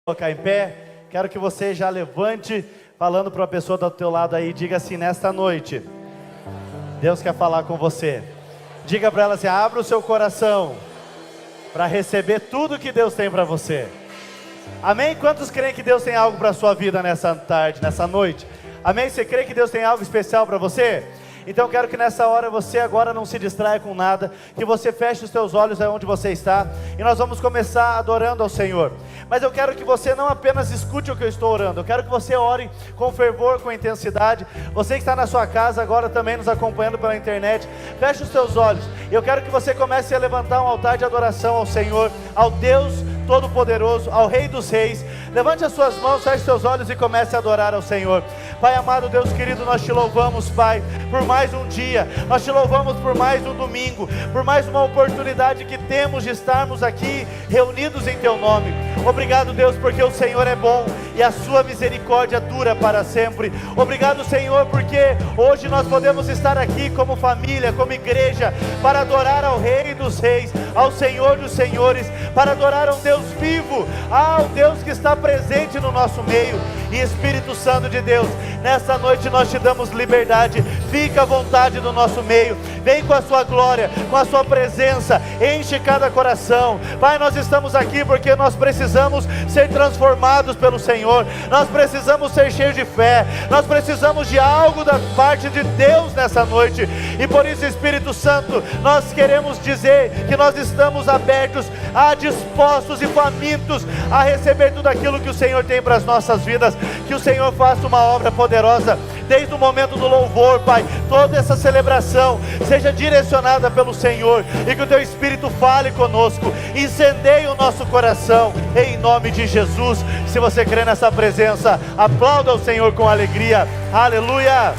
Colocar em pé, quero que você já levante, falando para a pessoa do teu lado aí, diga assim: nesta noite, Deus quer falar com você. Diga para ela assim: abra o seu coração para receber tudo que Deus tem para você. Amém? Quantos creem que Deus tem algo para a sua vida nessa tarde, nessa noite? Amém? Você crê que Deus tem algo especial para você? Então eu quero que nessa hora você agora não se distraia com nada, que você feche os seus olhos aonde você está, e nós vamos começar adorando ao Senhor. Mas eu quero que você não apenas escute o que eu estou orando, eu quero que você ore com fervor, com intensidade. Você que está na sua casa agora também nos acompanhando pela internet, feche os seus olhos, e eu quero que você comece a levantar um altar de adoração ao Senhor, ao Deus Todo-Poderoso, ao Rei dos Reis. Levante as suas mãos, feche seus olhos e comece a adorar ao Senhor. Pai amado, Deus querido, nós te louvamos, Pai, por mais um dia, nós te louvamos por mais um domingo, por mais uma oportunidade que temos de estarmos aqui reunidos em Teu nome. Obrigado, Deus, porque o Senhor é bom e a Sua misericórdia dura para sempre. Obrigado, Senhor, porque hoje nós podemos estar aqui como família, como igreja, para adorar ao Rei dos Reis, ao Senhor dos Senhores, para adorar ao Deus vivo, ao Deus que está presente no nosso meio. E Espírito Santo de Deus, nessa noite nós te damos liberdade, fica à vontade no nosso meio, vem com a sua glória, com a sua presença, enche cada coração. Pai, nós estamos aqui porque nós precisamos ser transformados pelo Senhor, nós precisamos ser cheios de fé, nós precisamos de algo da parte de Deus nessa noite, e por isso, Espírito Santo, nós queremos dizer que nós estamos abertos, dispostos e famintos a receber tudo aquilo que o Senhor tem para as nossas vidas. Que o Senhor faça uma obra poderosa, desde o momento do louvor, Pai, toda essa celebração seja direcionada pelo Senhor, e que o Teu Espírito fale conosco, incendeie o nosso coração, em nome de Jesus. Se você crê nessa presença, aplauda o Senhor com alegria, aleluia.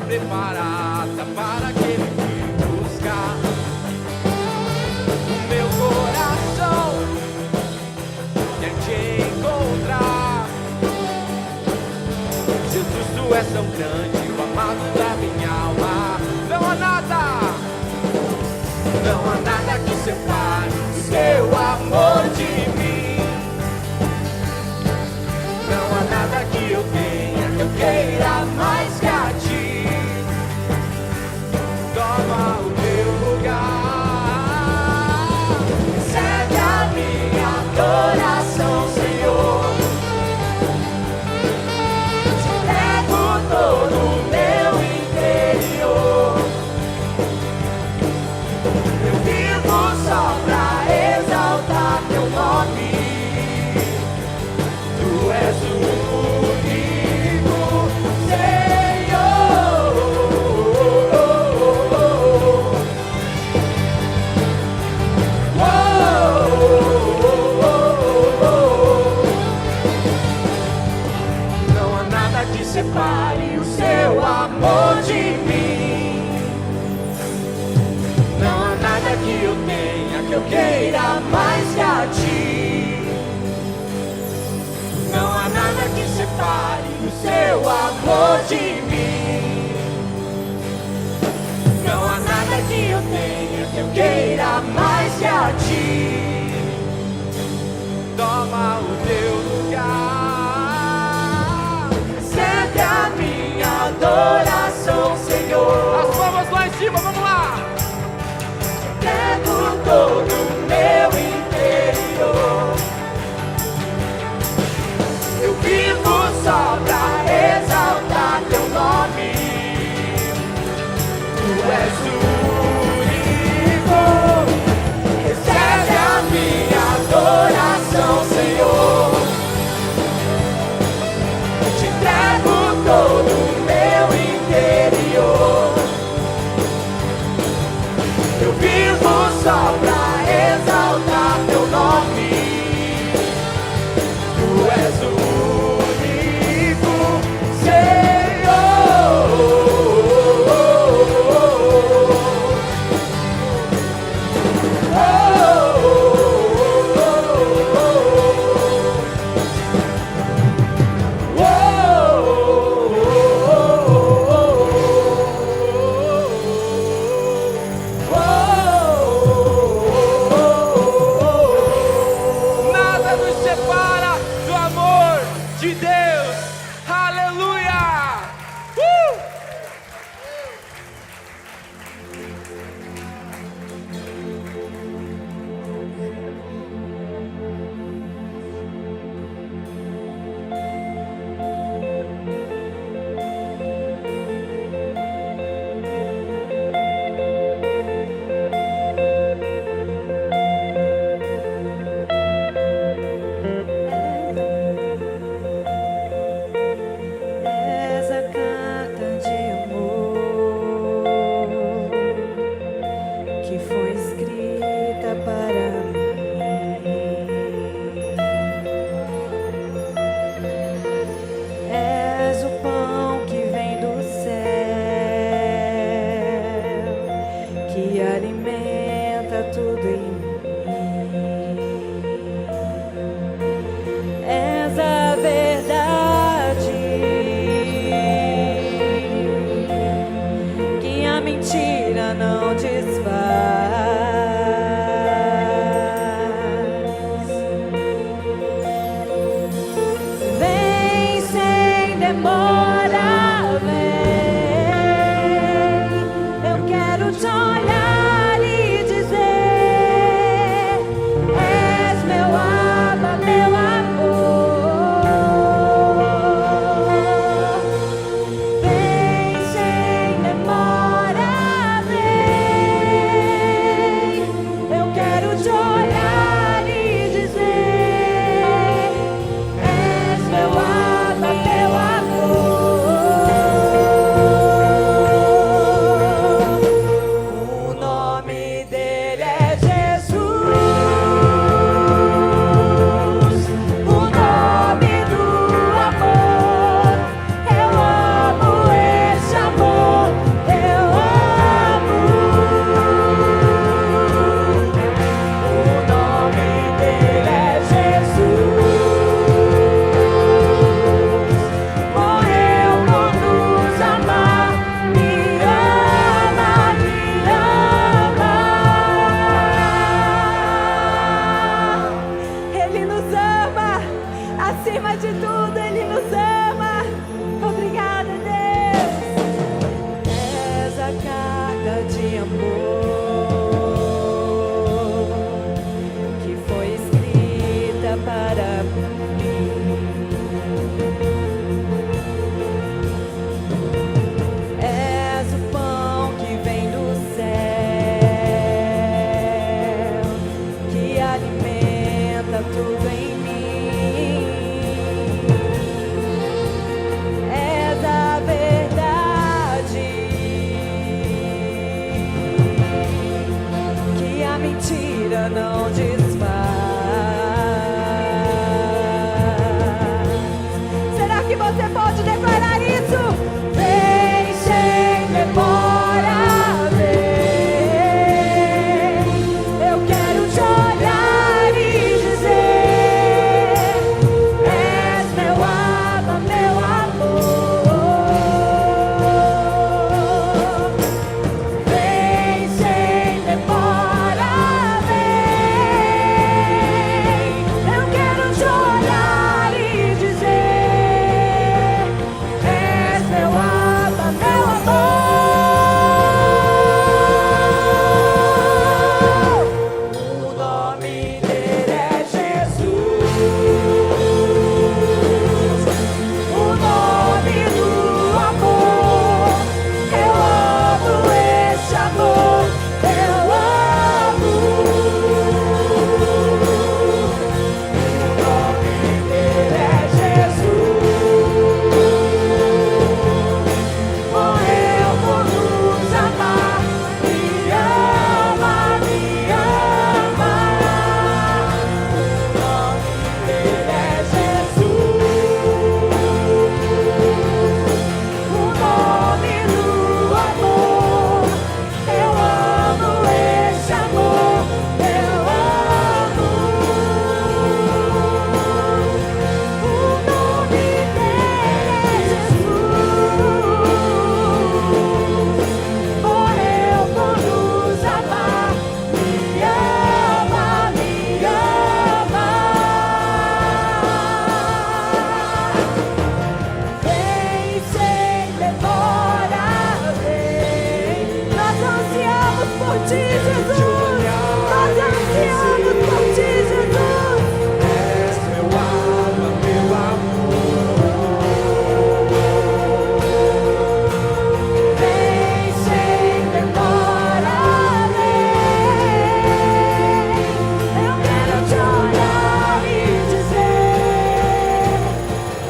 Preparada para aquele que buscar. O meu coração quer te encontrar. Jesus, Tu és tão grande, o amado da minha alma. Não há nada que separe o Teu amor de mim. Não há nada que eu tenha que eu queira mais que a Ti. Toma o Teu lugar, recebe a minha adoração, Senhor. Te entrego todo que eu queira mais que a ti. Não há nada que separe o seu amor de mim. Não há nada que eu tenha que eu queira mais que a ti. Toma o teu lugar. Recebe a minha adoração, Senhor. As palmas lá em cima, vamos lá. Entrego todo o meu interior. Eu vivo só pra exaltar teu nome. Tu és único. Recebe a minha adoração, Senhor. Eu te entrego todo o meu interior. Eu vivo só pra exaltar teu nome. Tu és o único Senhor. Nada nos separa do amor de Deus. Aleluia! És a carta de amor que foi escrita para mim. És o pão que vem do céu, que alimenta tudo em mim. És a verdade que a mentira não desfaz. Vem sem demora, vem. Eu quero te olhar e dizer: és meu Abba, meu amor. Vem sem demora, vem. Eu quero te olhar e dizer: és meu Abba, meu amor. O nome dele é Jesus, o nome do amor. Eu amo esse amor, eu amo. O nome dele é Jesus, morreu por nos amar, me ama, me ama. Ele nos ama, acima de tudo Ele nos ama. Obrigada, Deus. És a carta de amor que foi escrita para mim. És o pão que vem do céu, que alimenta tudo em mim. És a verdade que a mentira não desfaz. Será que você pode declarar isso? Vem sem demora, vem. Eu quero ti, Jesus. Nós ansiamos por ti, Jesus. És meu alma, meu amor. Vem sem demora, vem. Eu quero te olhar e dizer: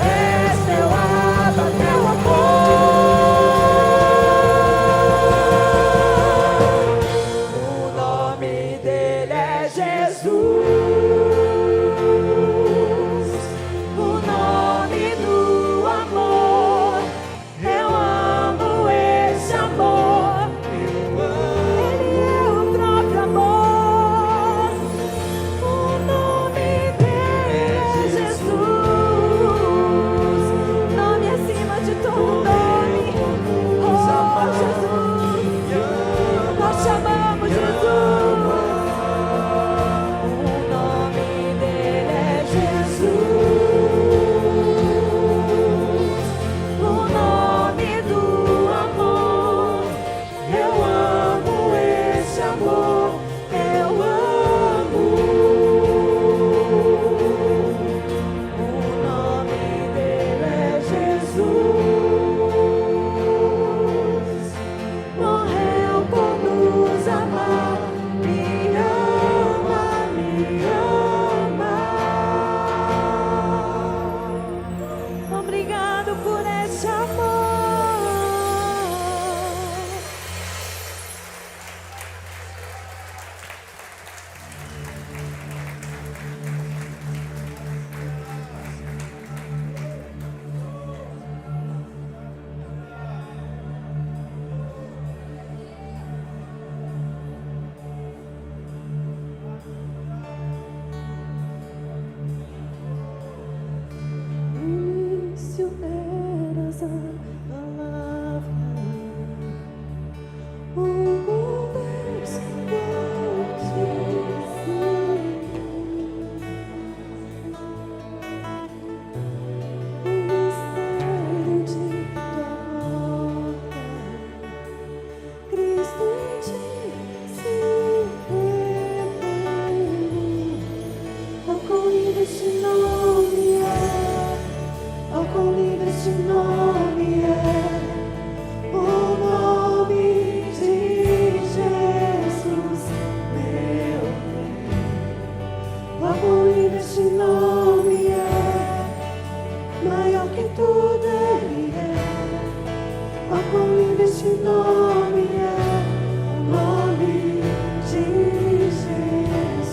és meu Abba, meu amor. O nome dele é Jesus, o nome do amor. Eu amo esse amor. Ele é o próprio amor. O nome dele é Jesus, nome acima de todo nome. Oh, Jesus, nós chamamos Jesus. O nome dele é Jesus, o nome do amor. Eu amo esse amor, eu amo. O nome dele é Jesus, morreu por nos amar. Me ama, me ama. Obrigado por esse amor. Início eras a palavra, o Deus o mistério de tua volta, Cristo em ti se revelou. Oh, quão lindo este nome é! Oh, quão lindo este nome é! O nome de Jesus, meu Rei. Oh, quão lindo este nome é! Maior que tudo ele é. Oh, quão lindo este nome é! O nome de Jesus.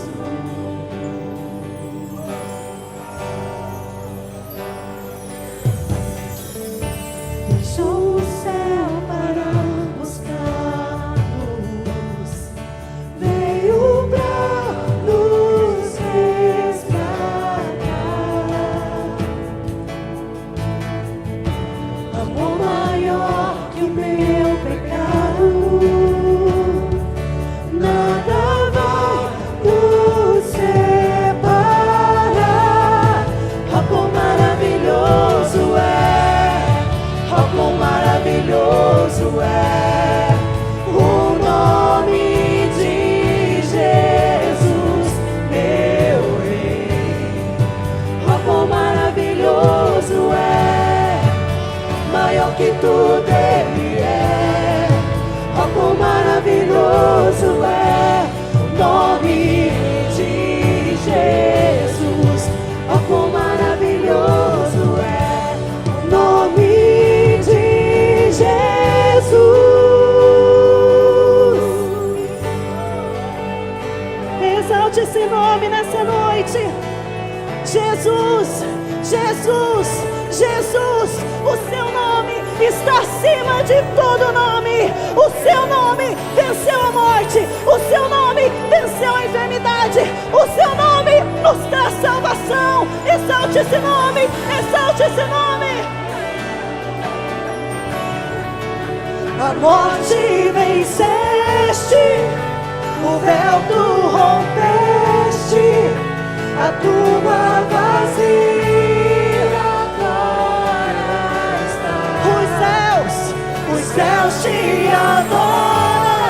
Deixou o céu para buscar-nos, veio pra nos resgatar. Amor maior que o meu pecado, nada vai nos separar. Oh, quão maravilhoso é! Oh, quão maravilhoso é o nome de Jesus, meu Rei. Oh, quão maravilhoso é, maior que tudo ele é. Oh, quão maravilhoso é o nome de Jesus. Oh, quão maravilhoso é o nome de Jesus. Exalte esse nome nessa noite. Jesus, Jesus, Jesus. O seu nome está acima de todo nome. O seu nome venceu a morte. O seu nome venceu a enfermidade. O seu nome nos dá salvação. Exalte esse nome, exalte esse nome. A morte venceste, o véu tu rompeste, a tua vazia agora está. Os céus te adoram,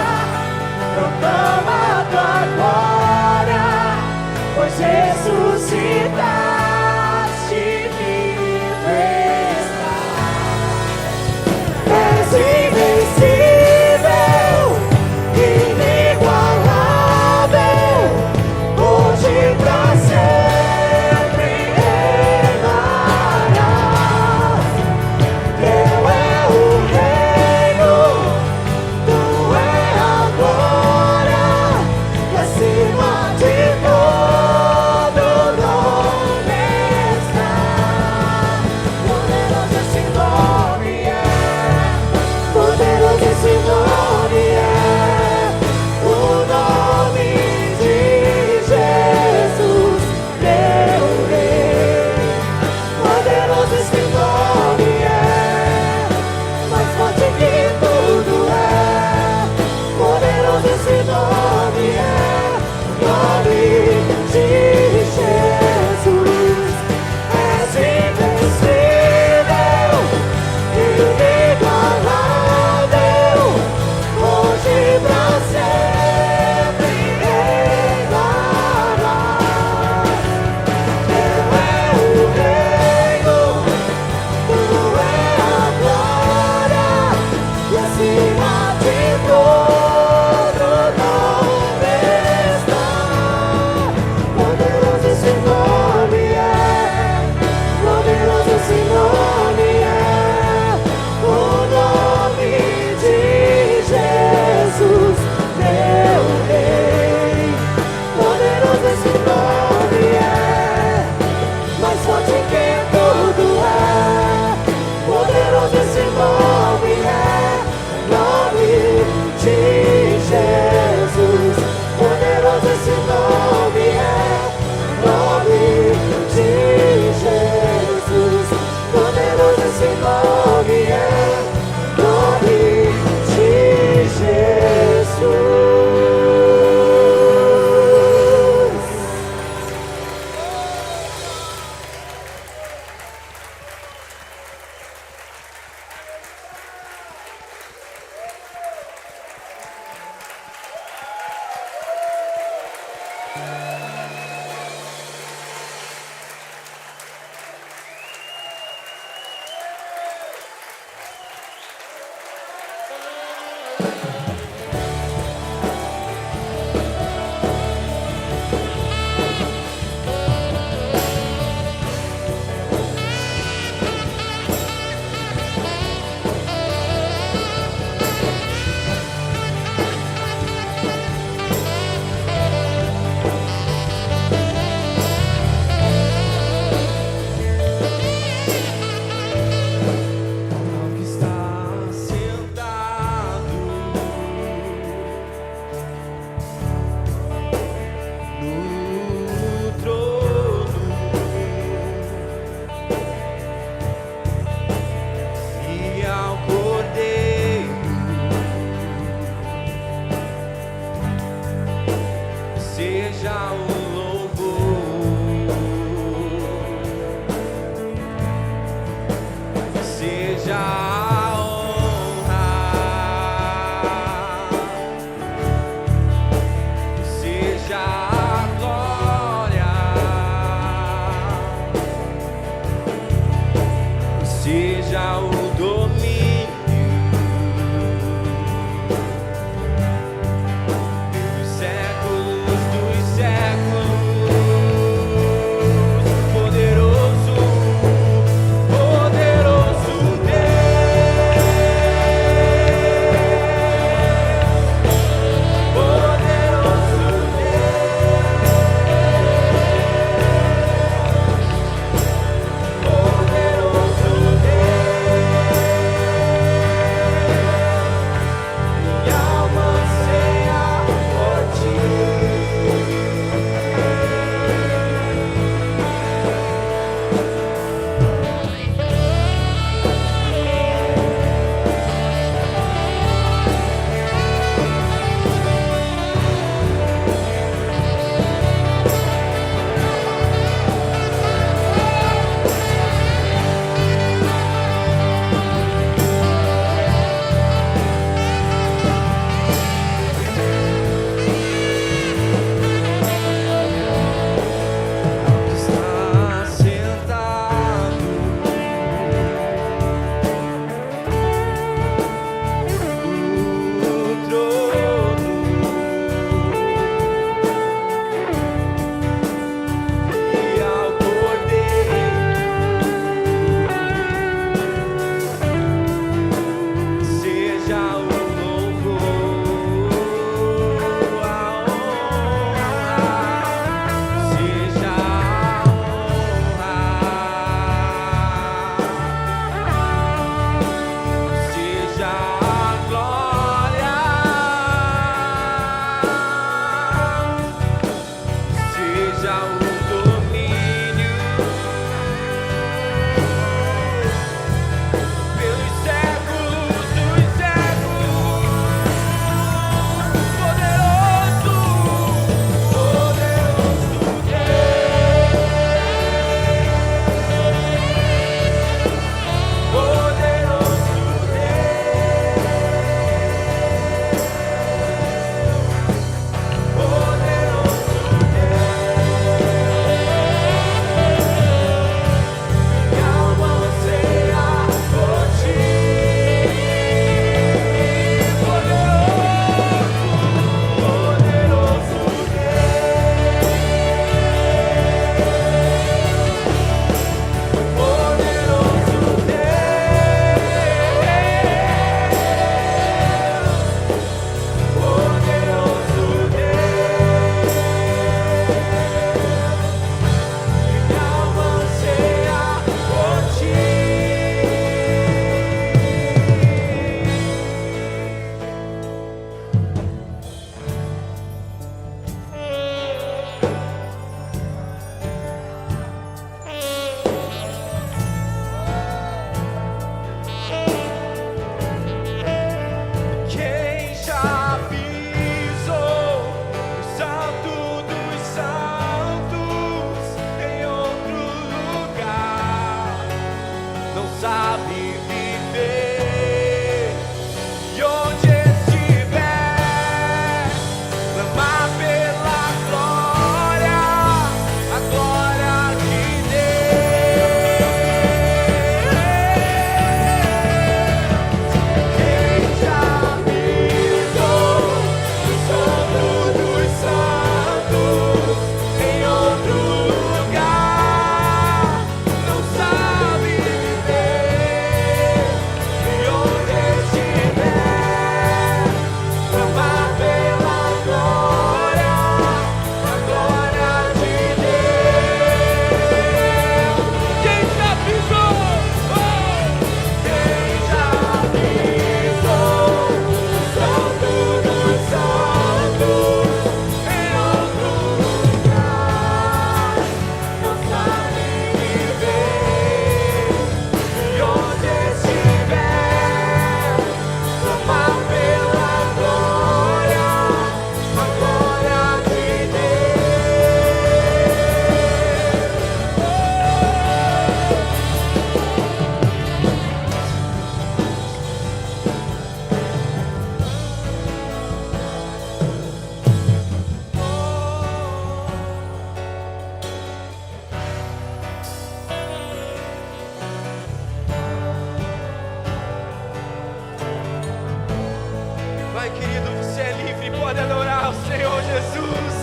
ao Senhor Jesus.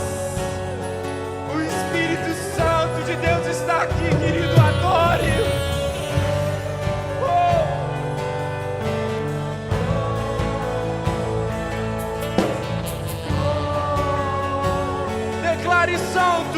O Espírito Santo de Deus está aqui, querido, adore. Declare santo.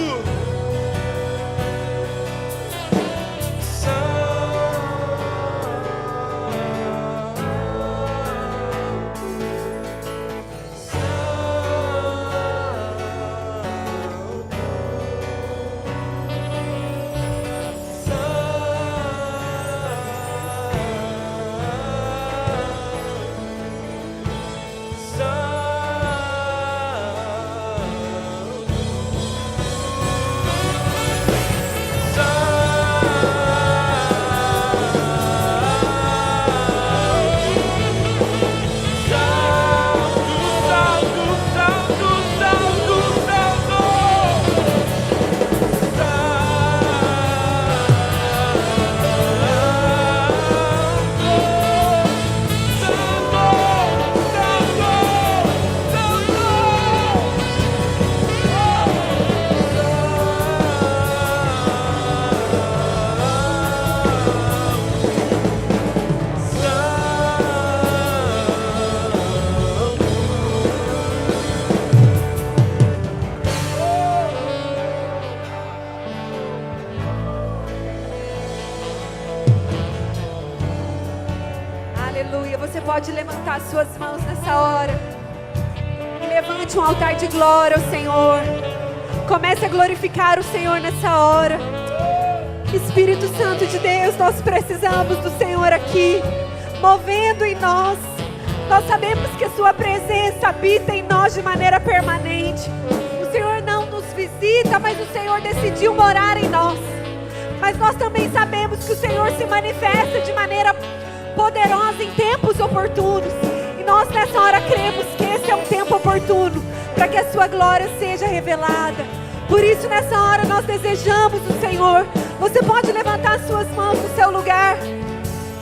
Pode levantar suas mãos nessa hora e levante um altar de glória ao Senhor. Comece a glorificar o Senhor nessa hora. Espírito Santo de Deus, nós precisamos do Senhor aqui, movendo em nós. Nós sabemos que a sua presença habita em nós de maneira permanente. O Senhor não nos visita, mas o Senhor decidiu morar em nós. Mas nós também sabemos que o Senhor se manifesta de maneira poderosa em tempos oportunos. E nós nessa hora cremos que esse é um tempo oportuno para que a sua glória seja revelada. Por isso nessa hora nós desejamos o Senhor. Você pode levantar suas mãos no seu lugar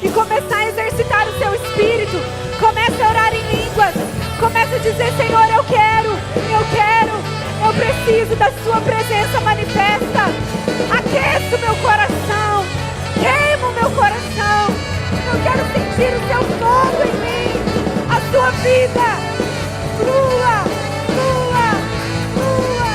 e começar a exercitar o seu espírito. Comece a orar em línguas. Comece a dizer: Senhor, eu preciso da sua presença manifesta. Aqueça o meu coração, queima o meu coração. Eu quero sentir o seu fogo em mim, a sua vida. Flua, flua, flua.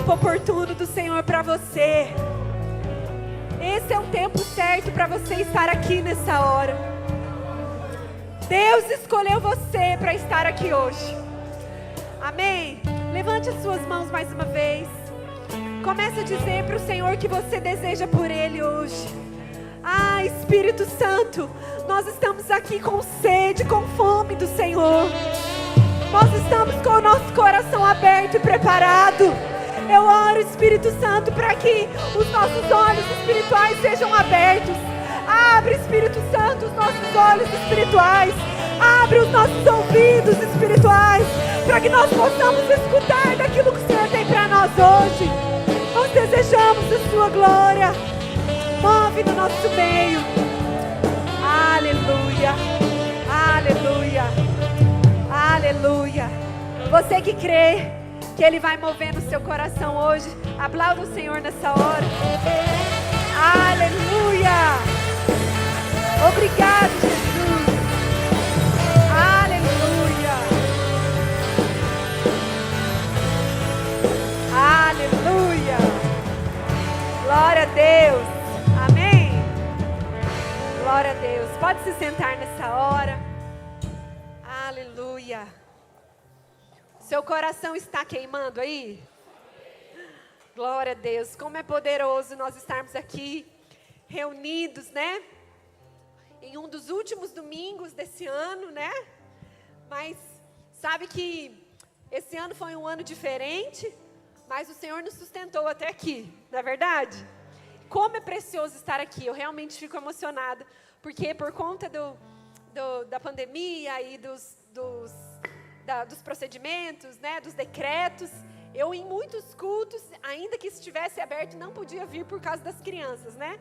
Oportuno do Senhor para você. Esse é um tempo certo para você estar aqui nessa hora. Deus escolheu você para estar aqui hoje. Amém? Levante as suas mãos mais uma vez. Comece a dizer para o Senhor que você deseja por Ele hoje. Ah, Espírito Santo, nós estamos aqui com sede, com fome do Senhor. Nós estamos com o nosso coração aberto e preparado. Eu oro, Espírito Santo, para que os nossos olhos espirituais sejam abertos. Abre, Espírito Santo, os nossos olhos espirituais. Abre os nossos ouvidos espirituais, para que nós possamos escutar daquilo que o Senhor tem para nós hoje. Nós desejamos a sua glória. Move no nosso meio. Aleluia, aleluia, aleluia. Você que crê que Ele vai mover no seu coração hoje, aplauda o Senhor nessa hora. Aleluia. Obrigado, Jesus. Aleluia. Aleluia. Glória a Deus. Amém. Glória a Deus. Pode se sentar nessa hora. Aleluia. Seu coração está queimando aí? Glória a Deus. Como é poderoso nós estarmos aqui reunidos, né? Em um dos últimos domingos desse ano, né? Mas sabe que esse ano foi um ano diferente, mas o Senhor nos sustentou até aqui, não é verdade? como é precioso estar aqui. Eu realmente fico emocionada, porque por conta da pandemia e dos procedimentos, né, dos decretos, eu em muitos cultos, ainda que estivesse aberto, não podia vir por causa das crianças, né?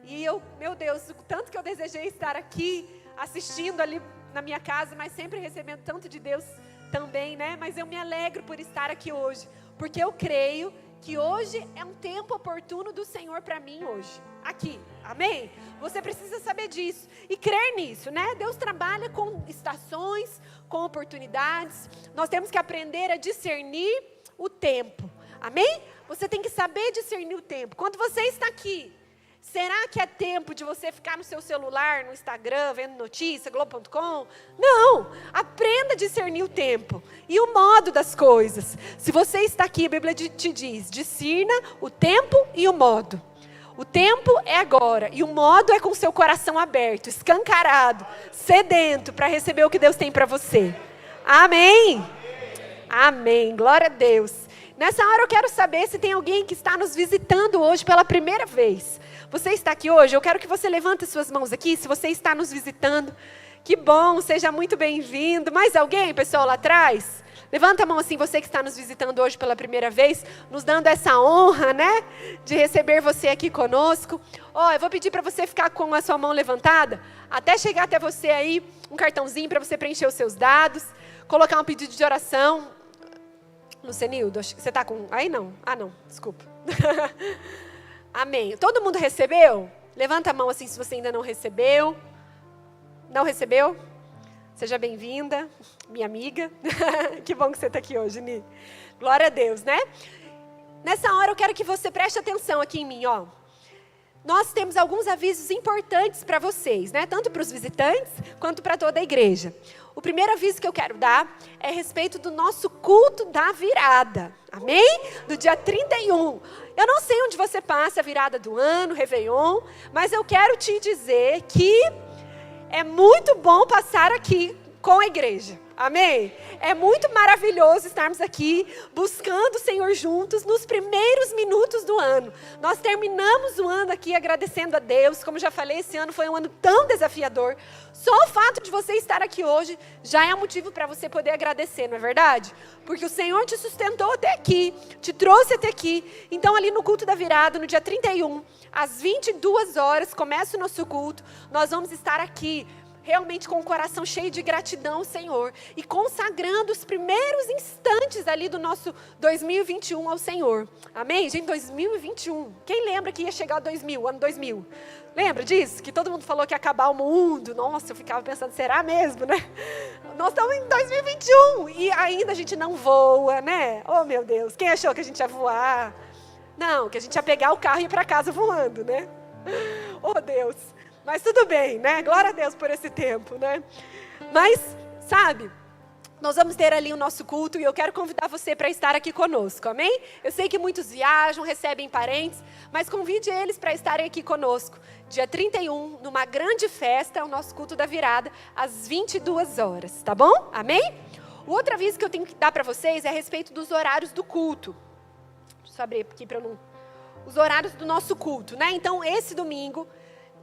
E eu, meu Deus, o tanto que eu desejei estar aqui, assistindo ali na minha casa, mas sempre recebendo tanto de Deus também, né? Mas eu me alegro por estar aqui hoje, porque eu creio que hoje é um tempo oportuno do Senhor para mim hoje, aqui, amém? Você precisa saber disso e crer nisso, né? Deus trabalha com estações, com oportunidades, nós temos que aprender a discernir o tempo, amém? Você tem que saber discernir o tempo. Quando você está aqui, será que é tempo de você ficar no seu celular, no Instagram, vendo notícia, Globo.com? Não, aprenda a discernir o tempo e o modo das coisas. Se você está aqui, a Bíblia te diz, discirna o tempo e o modo. O tempo é agora e o modo é com o seu coração aberto, escancarado, sedento para receber o que Deus tem para você. Amém? Amém, glória a Deus. Nessa hora eu quero saber se tem alguém que está nos visitando hoje pela primeira vez. Você está aqui hoje? Eu quero que você levante suas mãos aqui, se você está nos visitando. Que bom, seja muito bem-vindo. Mais alguém, pessoal, lá atrás? Levanta a mão assim, você que está nos visitando hoje pela primeira vez, nos dando essa honra, né, de receber você aqui conosco. Eu vou pedir para você ficar com a sua mão levantada, até chegar até você aí, um cartãozinho para você preencher os seus dados, colocar um pedido de oração. Lucenildo, você está com... Aí não. Ah, não. Desculpa. Amém. Todo mundo recebeu? Levanta a mão assim se você ainda não recebeu. Não recebeu? Seja bem-vinda, minha amiga. Que bom que você está aqui hoje, Ni. Glória a Deus, né? Nessa hora eu quero que você preste atenção aqui em mim, ó. Nós temos alguns avisos importantes para vocês, né? Tanto para os visitantes, quanto para toda a igreja. O primeiro aviso que eu quero dar é a respeito do nosso culto da virada. Amém? Do dia 31. Eu não sei onde você passa a virada do ano, Réveillon, mas eu quero te dizer que é muito bom passar aqui com a igreja. Amém? É muito maravilhoso estarmos aqui buscando o Senhor juntos nos primeiros minutos do ano. Nós terminamos o ano aqui agradecendo a Deus. Como já falei, esse ano foi um ano tão desafiador. Só o fato de você estar aqui hoje já é um motivo para você poder agradecer, não é verdade? Porque o Senhor te sustentou até aqui, te trouxe até aqui. Então ali no culto da virada, no dia 31, às 22 horas, começa o nosso culto. Nós vamos estar aqui realmente com o coração cheio de gratidão ao Senhor e consagrando os primeiros instantes ali do nosso 2021 ao Senhor. Amém? Gente, 2021. Quem lembra que ia chegar o ano 2000? Lembra disso? Que todo mundo falou que ia acabar o mundo. Nossa, eu ficava pensando, será mesmo, né? Nós estamos em 2021 e ainda a gente não voa, né? Oh, meu Deus, quem achou que a gente ia voar? Não, que a gente ia pegar o carro e ir para casa voando, né? Oh, Deus. Mas tudo bem, né? Glória a Deus por esse tempo, né? Mas, sabe, nós vamos ter ali o nosso culto e eu quero convidar você para estar aqui conosco, amém? Eu sei que muitos viajam, recebem parentes, mas convide eles para estarem aqui conosco. Dia 31, numa grande festa, o nosso culto da virada, às 22 horas, tá bom? Amém? O outro aviso que eu tenho que dar para vocês é a respeito dos horários do culto. Deixa eu só abrir aqui para eu não... Os horários do nosso culto, né? Então, esse domingo...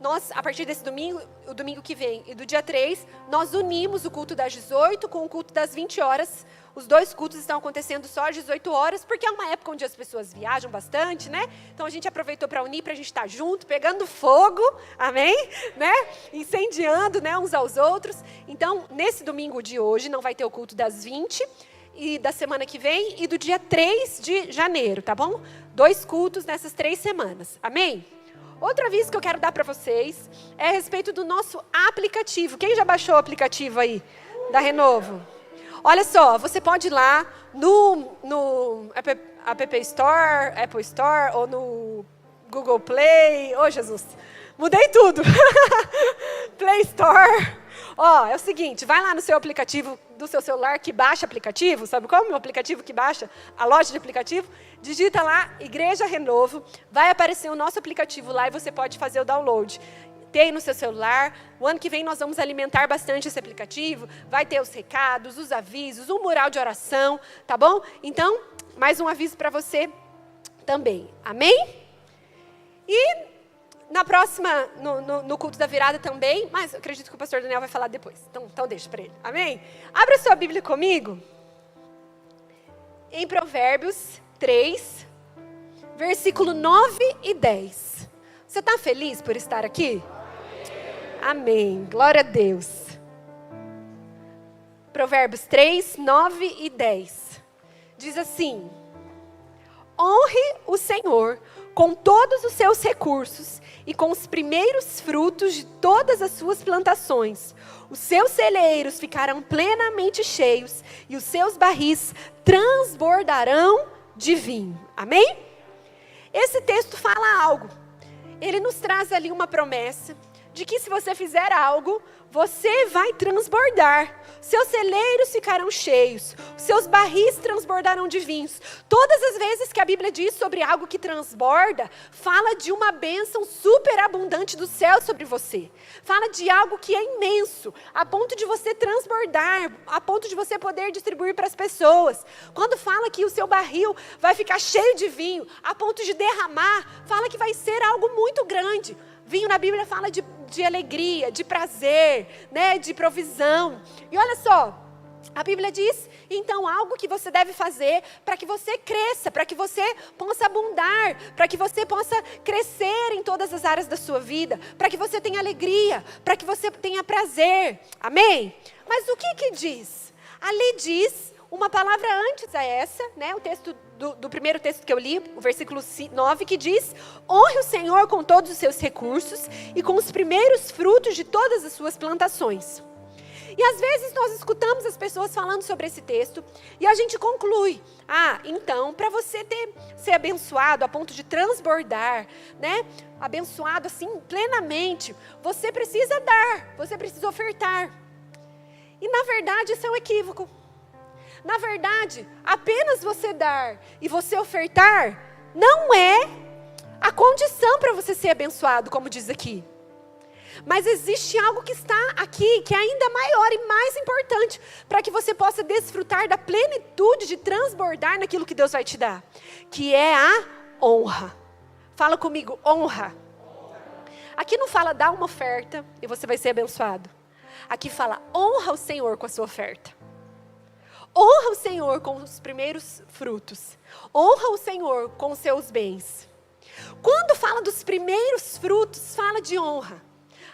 Nós, a partir desse domingo, o domingo que vem e do dia 3, nós unimos o culto das 18 com o culto das 20 horas. Os dois cultos estão acontecendo só às 18 horas, porque é uma época onde as pessoas viajam bastante, né? Então a gente aproveitou para unir, para a gente estar junto, pegando fogo, amém? Né? Incendiando, né, uns aos outros. Então, nesse domingo de hoje, não vai ter o culto das 20 e da semana que vem e do dia 3 de janeiro, tá bom? 2 cultos nessas 3 semanas, amém? Outro aviso que eu quero dar para vocês é a respeito do nosso aplicativo. Quem já baixou o aplicativo aí da Renovo? Olha só, você pode ir lá no App Store, Apple Store ou no Google Play. Oh, Jesus, mudei tudo. Play Store. É o seguinte, vai lá no seu aplicativo do seu celular que baixa aplicativo, sabe como? O aplicativo que baixa, a loja de aplicativo, digita lá, Igreja Renovo, vai aparecer o nosso aplicativo lá e você pode fazer o download. Tem no seu celular, o ano que vem nós vamos alimentar bastante esse aplicativo, vai ter os recados, os avisos, um mural de oração, tá bom? Então, mais um aviso para você também, amém? E na próxima, no culto da virada também, mas eu acredito que o pastor Daniel vai falar depois. Então deixa para ele. Amém? Abra sua Bíblia comigo. Em Provérbios 3, versículo 9 e 10. Você está feliz por estar aqui? Amém. Glória a Deus. Provérbios 3, 9 e 10. Diz assim: honre o Senhor com todos os seus recursos e com os primeiros frutos de todas as suas plantações. Os seus celeiros ficarão plenamente cheios e os seus barris transbordarão de vinho. Amém? Esse texto fala algo. Ele nos traz ali uma promessa de que se você fizer algo, você vai transbordar. Seus celeiros ficarão cheios, seus barris transbordarão de vinhos. Todas as vezes que a Bíblia diz sobre algo que transborda, fala de uma bênção superabundante do céu sobre você. Fala de algo que é imenso, a ponto de você transbordar, a ponto de você poder distribuir para as pessoas. Quando fala que o seu barril vai ficar cheio de vinho, a ponto de derramar, fala que vai ser algo muito grande. Vinho na Bíblia fala de alegria, de prazer, né, de provisão. E olha só, a Bíblia diz, então, algo que você deve fazer para que você cresça, para que você possa abundar, para que você possa crescer em todas as áreas da sua vida, para que você tenha alegria, para que você tenha prazer. Amém? Mas o que diz? Ali diz uma palavra antes a essa, né, o texto do primeiro texto que eu li, o versículo 9, que diz: honre o Senhor com todos os seus recursos e com os primeiros frutos de todas as suas plantações. E às vezes nós escutamos as pessoas falando sobre esse texto e a gente conclui: então, para você ser abençoado a ponto de transbordar, né, abençoado assim plenamente, você precisa dar, você precisa ofertar. E na verdade isso é um equívoco. Na verdade, apenas você dar e você ofertar não é a condição para você ser abençoado, como diz aqui. Mas existe algo que está aqui, que é ainda maior e mais importante, para que você possa desfrutar da plenitude de transbordar naquilo que Deus vai te dar, que é a honra. Fala comigo, honra. Aqui não fala dá uma oferta e você vai ser abençoado. Aqui fala honra o Senhor com a sua oferta. Honra o Senhor com os primeiros frutos. Honra o Senhor com os seus bens. Quando fala dos primeiros frutos, fala de honra.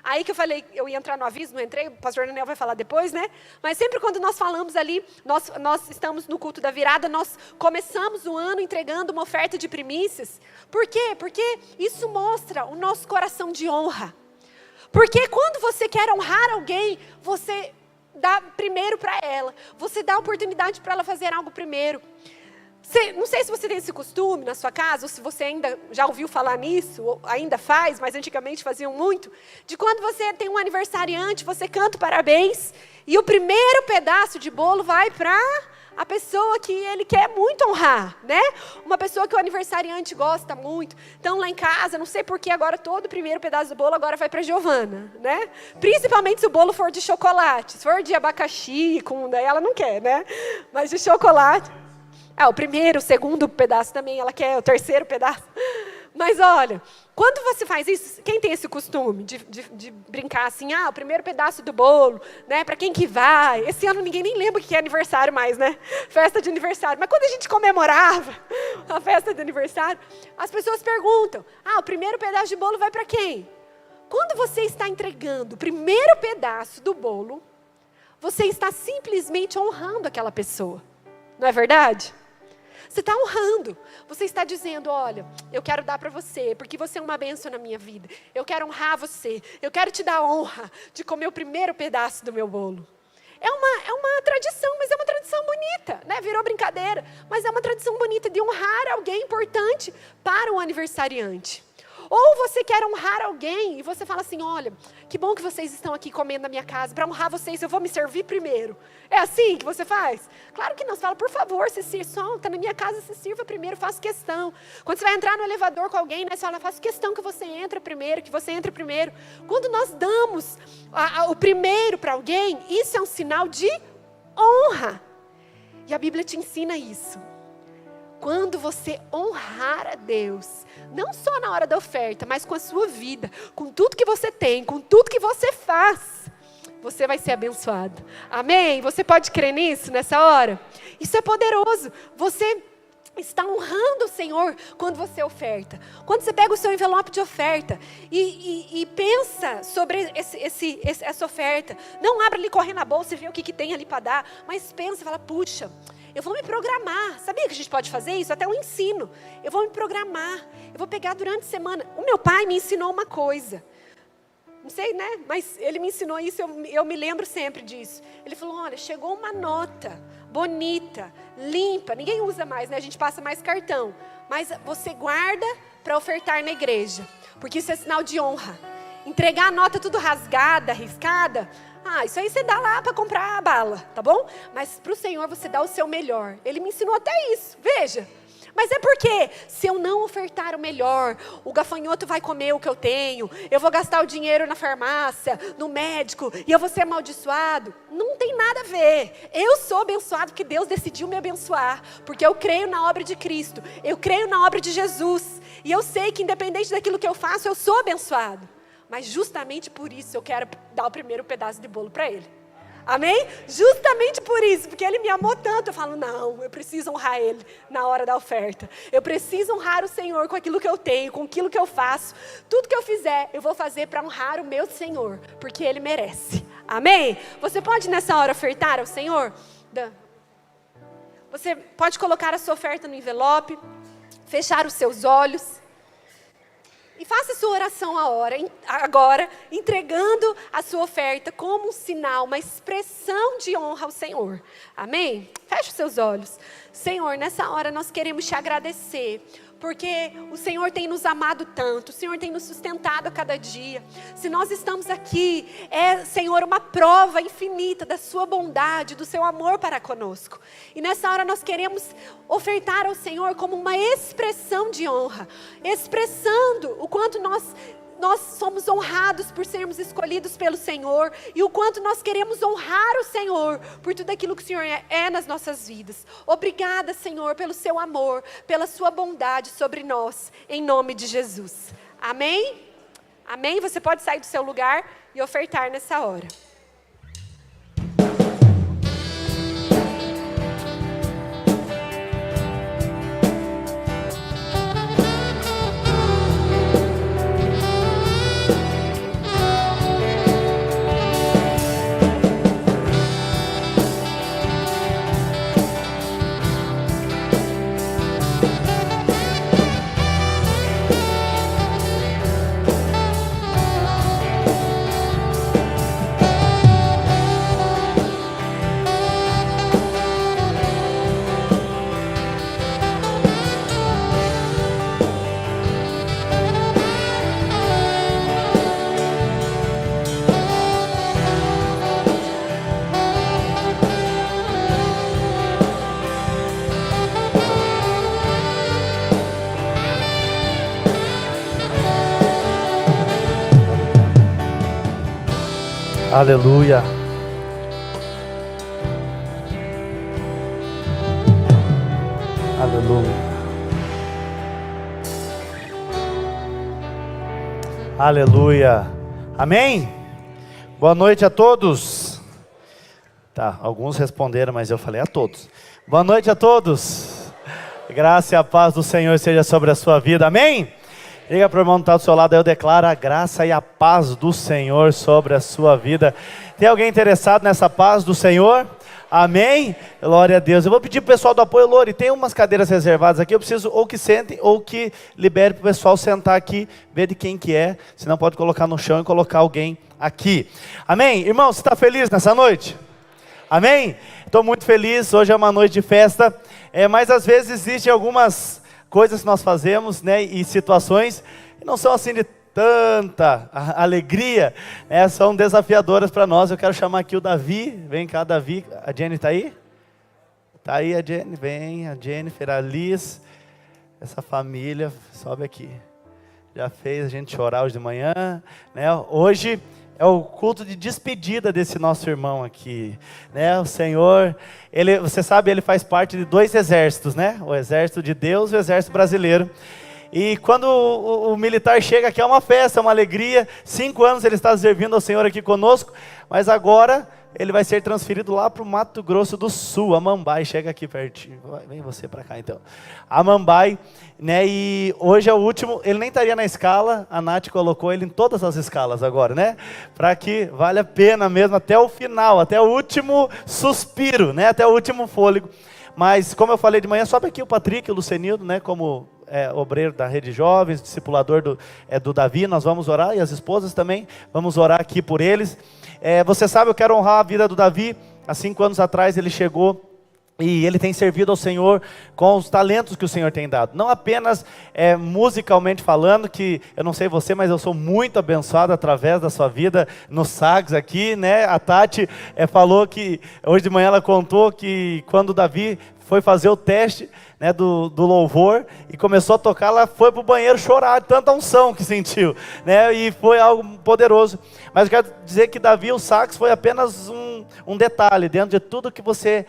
Aí que eu falei, eu ia entrar no aviso, não entrei, o pastor Daniel vai falar depois, né? Mas sempre quando nós falamos ali, nós estamos no culto da virada, nós começamos o ano entregando uma oferta de primícias. Por quê? Porque isso mostra o nosso coração de honra. Porque quando você quer honrar alguém, você dá primeiro para ela. Você dá a oportunidade para ela fazer algo primeiro. Não sei se você tem esse costume na sua casa, ou se você ainda já ouviu falar nisso, ou ainda faz, mas antigamente faziam muito, de quando você tem um aniversariante, você canta parabéns, e o primeiro pedaço de bolo vai para a pessoa que ele quer muito honrar, né? Uma pessoa que o aniversariante gosta muito. Então lá em casa, não sei porquê, agora todo o primeiro pedaço do bolo agora vai para Giovana, né? Principalmente se o bolo for de chocolate. Se for de abacaxi, daí ela não quer, né? Mas de chocolate. O primeiro, o segundo pedaço também ela quer, o terceiro pedaço. Mas olha, quando você faz isso, quem tem esse costume de brincar assim, o primeiro pedaço do bolo, né, para quem que vai? Esse ano ninguém nem lembra o que é aniversário mais, né? Festa de aniversário. Mas quando a gente comemorava a festa de aniversário, as pessoas perguntam, o primeiro pedaço de bolo vai para quem? Quando você está entregando o primeiro pedaço do bolo, você está simplesmente honrando aquela pessoa. Não é verdade? Você está honrando, você está dizendo, olha, eu quero dar para você, porque você é uma bênção na minha vida. Eu quero honrar você, eu quero te dar a honra de comer o primeiro pedaço do meu bolo. É uma tradição, mas é uma tradição bonita, né? Virou brincadeira, mas é uma tradição bonita de honrar alguém importante para o aniversariante. Ou você quer honrar alguém e você fala assim, olha, que bom que vocês estão aqui comendo na minha casa, para honrar vocês eu vou me servir primeiro. É assim que você faz? Claro que não, você fala, por favor, você está na minha casa, se sirva primeiro, faço questão. Quando você vai entrar no elevador com alguém, né, você fala, faço questão que você entre primeiro, que você entre primeiro. Quando nós damos o primeiro para alguém, isso é um sinal de honra. E a Bíblia te ensina isso. quando você honrar a Deus, não só na hora da oferta, mas com a sua vida, com tudo que você tem, com tudo que você faz, você vai ser abençoado. Amém? Você pode crer nisso nessa hora? Isso é poderoso. Você está honrando o Senhor quando você oferta. Quando você pega o seu envelope de oferta e pensa sobre essa oferta. Não abre ali, corre na bolsa e vê o que tem ali para dar. Mas pensa e fala, puxa, eu vou me programar. Sabia que a gente pode fazer isso? Até um ensino. Eu vou me programar. Eu vou pegar durante a semana. O meu pai me ensinou uma coisa. Não sei, né? Mas ele me ensinou isso, eu me lembro sempre disso. Ele falou, olha, chegou uma nota bonita, limpa. Ninguém usa mais, né? A gente passa mais cartão. Mas você guarda para ofertar na igreja. Porque isso é sinal de honra. Entregar a nota tudo rasgada, riscada. Isso aí você dá lá para comprar a bala, tá bom? Mas para o Senhor você dá o seu melhor. Ele me ensinou até isso, veja. Mas é porque se eu não ofertar o melhor, o gafanhoto vai comer o que eu tenho, eu vou gastar o dinheiro na farmácia, no médico, e eu vou ser amaldiçoado. Não tem nada a ver. Eu sou abençoado porque Deus decidiu me abençoar, porque eu creio na obra de Cristo, eu creio na obra de Jesus, e eu sei que independente daquilo que eu faço, eu sou abençoado. Mas justamente por isso eu quero dar o primeiro pedaço de bolo para Ele. Amém? Justamente por isso, porque Ele me amou tanto. Eu falo, não, eu preciso honrar Ele na hora da oferta. Eu preciso honrar o Senhor com aquilo que eu tenho, com aquilo que eu faço. Tudo que eu fizer, eu vou fazer para honrar o meu Senhor, porque Ele merece. Amém? Você pode nessa hora ofertar ao Senhor? Você pode colocar a sua oferta no envelope, fechar os seus olhos. E faça a sua oração agora, entregando a sua oferta como um sinal, uma expressão de honra ao Senhor. Amém? Feche os seus olhos. Senhor, nessa hora nós queremos te agradecer, porque o Senhor tem nos amado tanto, o Senhor tem nos sustentado a cada dia. Se nós estamos aqui, Senhor, uma prova infinita da sua bondade, do seu amor para conosco. E nessa hora nós queremos ofertar ao Senhor como uma expressão de honra, expressando o quanto nós somos honrados por sermos escolhidos pelo Senhor e o quanto nós queremos honrar o Senhor por tudo aquilo que o Senhor é nas nossas vidas. Obrigada, Senhor, pelo seu amor, pela sua bondade sobre nós, em nome de Jesus. Amém? Amém? Você pode sair do seu lugar e ofertar nessa hora. Aleluia. Aleluia. Aleluia. Amém? Boa noite a todos. Tá, alguns responderam, mas eu falei a todos. Boa noite a todos. Graça e a paz do Senhor seja sobre a sua vida. Amém? Diga para o irmão que está do seu lado, eu declaro a graça e a paz do Senhor sobre a sua vida. Tem alguém interessado nessa paz do Senhor? Amém? Glória a Deus. Eu vou pedir para o pessoal do apoio, Lori, tem umas cadeiras reservadas aqui, eu preciso ou que sentem ou que libere para o pessoal sentar aqui, ver de quem que é, senão pode colocar no chão e colocar alguém aqui. Amém? Irmão, você está feliz nessa noite? Amém? Estou muito feliz, hoje é uma noite de festa, mas às vezes existem algumas coisas que nós fazemos, né, e situações que não são assim de tanta alegria, né, são desafiadoras para nós. Eu quero chamar aqui o Davi, vem cá Davi, a Jenny está aí? Está aí a Jenny, vem, a Jennifer, a Liz, essa família, sobe aqui, já fez a gente chorar hoje de manhã, né, hoje é o culto de despedida desse nosso irmão aqui, né? O Senhor, você sabe, ele faz parte de 2 exércitos, né? O exército de Deus e o exército brasileiro. E quando o militar chega aqui é uma festa, é uma alegria. 5 anos ele está servindo ao Senhor aqui conosco, mas agora ele vai ser transferido lá para o Mato Grosso do Sul, Amambai. Chega aqui pertinho, vem você para cá então. Amambai, né? E hoje é o último, ele nem estaria na escala, a Nath colocou ele em todas as escalas agora, né? Para que vale a pena mesmo até o final, até o último suspiro, né? Até o último fôlego. Mas como eu falei de manhã, sobe aqui o Patrick, o Lucenildo, né? Como obreiro da Rede Jovens, discipulador do Davi, nós vamos orar, e as esposas também, vamos orar aqui por eles. Você sabe, eu quero honrar a vida do Davi. Há 5 anos atrás ele chegou e ele tem servido ao Senhor com os talentos que o Senhor tem dado. Não apenas musicalmente falando, que eu não sei você, mas eu sou muito abençoado através da sua vida no Sags aqui, né? A Tati falou que, hoje de manhã ela contou que quando o Davi foi fazer o teste, né, do louvor e começou a tocar, ela foi para o banheiro chorar de tanta unção que sentiu, né, e foi algo poderoso. Mas eu quero dizer que Davi, o sax, foi apenas um detalhe dentro de tudo que você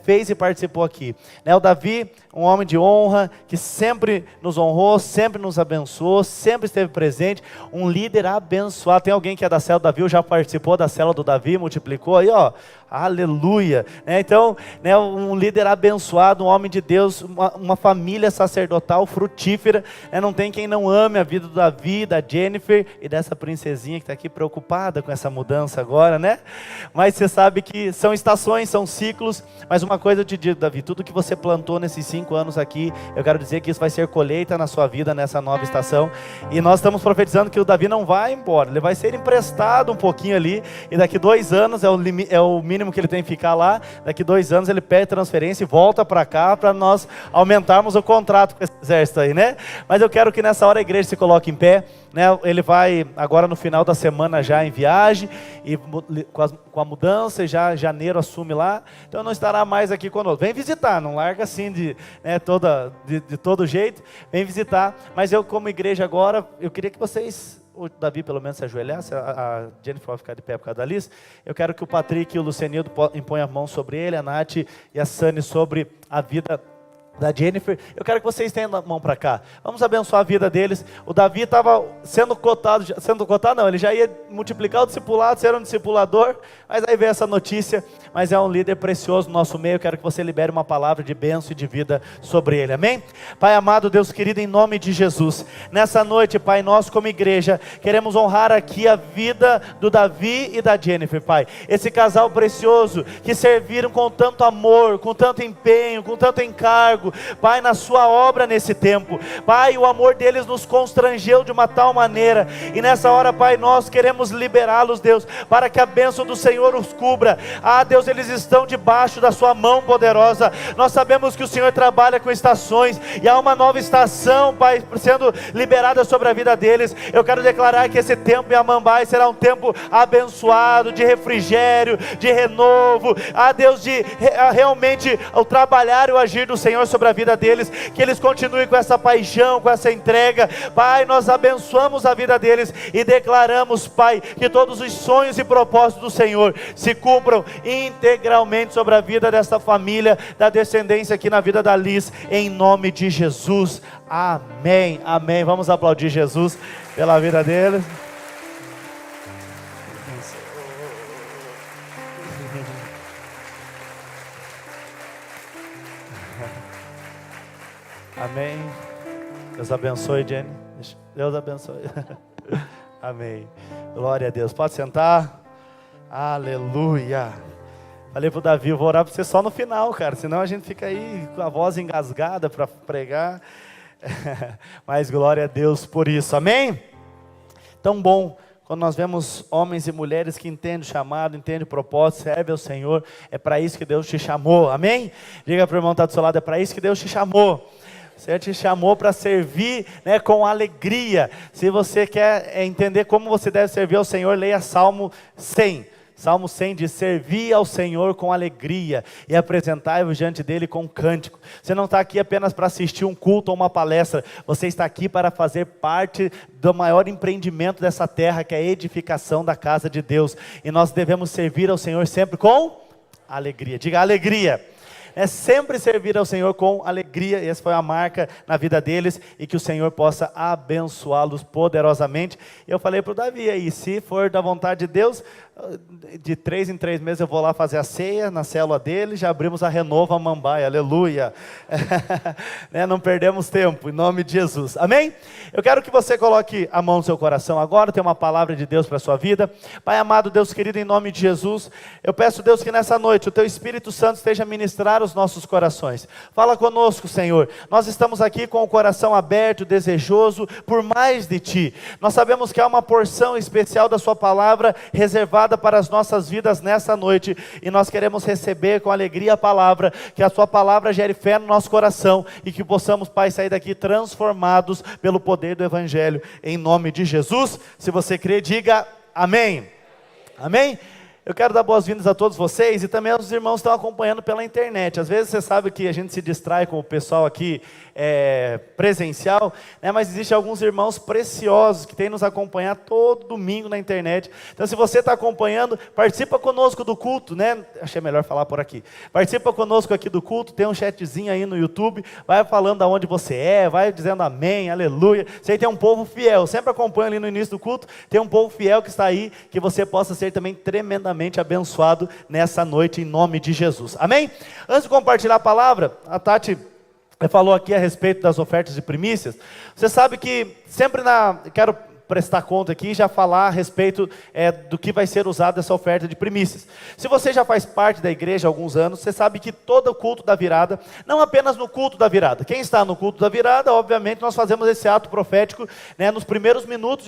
fez e participou aqui, né? O Davi, um homem de honra, que sempre nos honrou, sempre nos abençoou, sempre esteve presente, um líder abençoado. Tem alguém que é da célula do Davi, já participou da célula do Davi, multiplicou aí, ó, aleluia, né? Então, né, um líder abençoado, um homem de Deus, uma família sacerdotal frutífera, né? Não tem quem não ame a vida do Davi, da Jennifer e dessa princesinha que está aqui preocupada com essa mudança agora, né? Mas você sabe que são estações, são ciclos. Mas uma coisa eu te digo, Davi, tudo que você plantou nesses 5 anos aqui, eu quero dizer que isso vai ser colheita na sua vida nessa nova estação. E nós estamos profetizando que o Davi não vai embora, ele vai ser emprestado um pouquinho ali, e daqui 2 anos é o mínimo que ele tem que ficar lá. Daqui 2 anos ele pede transferência e volta para cá, para nós aumentarmos o contrato com esse exército aí, né? Mas eu quero que nessa hora a igreja se coloque em pé, né? Ele vai agora no final da semana já em viagem, e com a mudança, e já janeiro assume lá, então não estará mais aqui conosco. Vem visitar, não larga assim de todo jeito, vem visitar. Mas eu, como igreja agora, eu queria que vocês, o Davi pelo menos se ajoelhasse, a Jennifer vai ficar de pé por causa da Liz. Eu quero que o Patrick e o Lucenildo imponham a mão sobre ele, a Nath e a Sani sobre a vida da Jennifer. Eu quero que vocês tenham a mão para cá. Vamos abençoar a vida deles. O Davi estava sendo cotado não, ele já ia multiplicar o discipulado, ser um discipulador, mas aí veio essa notícia. Mas é um líder precioso no nosso meio. Eu quero que você libere uma palavra de bênção e de vida sobre ele, amém? Pai amado, Deus querido, em nome de Jesus, nessa noite, Pai, nós como igreja queremos honrar aqui a vida do Davi e da Jennifer, Pai, esse casal precioso que serviram com tanto amor, com tanto empenho, com tanto encargo, Pai, na sua obra nesse tempo. Pai, o amor deles nos constrangeu de uma tal maneira, e nessa hora, Pai, nós queremos liberá-los, Deus, para que a bênção do Senhor os cubra. Deus, eles estão debaixo da sua mão poderosa. Nós sabemos que o Senhor trabalha com estações, e há uma nova estação, Pai, sendo liberada sobre a vida deles. Eu quero declarar que esse tempo em Amambai será um tempo abençoado, de refrigério, de renovo, Deus, de realmente o trabalhar e o agir do Senhor sobre a vida deles, que eles continuem com essa paixão, com essa entrega. Pai, nós abençoamos a vida deles e declaramos, Pai, que todos os sonhos e propósitos do Senhor se cumpram integralmente sobre a vida desta família, da descendência aqui na vida da Liz, em nome de Jesus, amém, amém. Vamos aplaudir Jesus pela vida deles. Amém. Deus abençoe, Jenny. Deus abençoe. Amém. Glória a Deus. Pode sentar. Aleluia. Falei pro Davi, eu vou orar para você só no final, cara. Senão a gente fica aí com a voz engasgada para pregar. Mas glória a Deus por isso. Amém? Tão bom quando nós vemos homens e mulheres que entendem o chamado, entendem o propósito, servem ao Senhor. É para isso que Deus te chamou. Amém? Diga para o irmão que está do seu lado, é para isso que Deus te chamou. O Senhor te chamou para servir, né, com alegria. Se você quer entender como você deve servir ao Senhor, leia Salmo 100. Salmo 100 diz: servi ao Senhor com alegria e apresentai-vos diante dele com cântico. Você não está aqui apenas para assistir um culto ou uma palestra, você está aqui para fazer parte do maior empreendimento dessa terra, que é a edificação da casa de Deus. E nós devemos servir ao Senhor sempre com alegria. Diga alegria. É sempre servir ao Senhor com alegria, e essa foi a marca na vida deles, e que o Senhor possa abençoá-los poderosamente. Eu falei para o Davi aí, se for da vontade de Deus, de 3 em 3 meses eu vou lá fazer a ceia na célula dele, já abrimos a Renova Mambaia, aleluia. Não perdemos tempo, em nome de Jesus, amém? Eu quero que você coloque a mão no seu coração agora, tem uma palavra de Deus para a sua vida. Pai amado, Deus querido, em nome de Jesus, eu peço, Deus, que nessa noite o Teu Espírito Santo esteja a ministrar os nossos corações. Fala conosco, Senhor. Nós estamos aqui com o coração aberto, desejoso por mais de Ti. Nós sabemos que há uma porção especial da Sua palavra reservada para as nossas vidas nessa noite, e nós queremos receber com alegria a palavra, que a Sua palavra gere fé no nosso coração, e que possamos, Pai, sair daqui transformados pelo poder do Evangelho, em nome de Jesus. Se você crê, diga amém. Amém? Eu quero dar boas-vindas a todos vocês, e também aos irmãos que estão acompanhando pela internet. Às vezes você sabe que a gente se distrai com o pessoal aqui presencial, né? Mas existem alguns irmãos preciosos que têm nos acompanhado todo domingo na internet. Então, se você está acompanhando, participa conosco do culto, né? Achei melhor falar por aqui. Participa conosco aqui do culto, tem um chatzinho aí no YouTube, vai falando aonde você é, vai dizendo amém, aleluia. Você tem um povo fiel, sempre acompanha ali no início do culto, tem um povo fiel que está aí, que você possa ser também tremendamente abençoado nessa noite, em nome de Jesus, amém? Antes de compartilhar a palavra, a Tati falou aqui a respeito das ofertas de primícias. Você sabe que sempre quero prestar conta aqui e já falar a respeito do que vai ser usado essa oferta de primícias. Se você já faz parte da igreja há alguns anos, você sabe que todo o culto da virada, não apenas no culto da virada, quem está no culto da virada, obviamente nós fazemos esse ato profético, né, nos primeiros minutos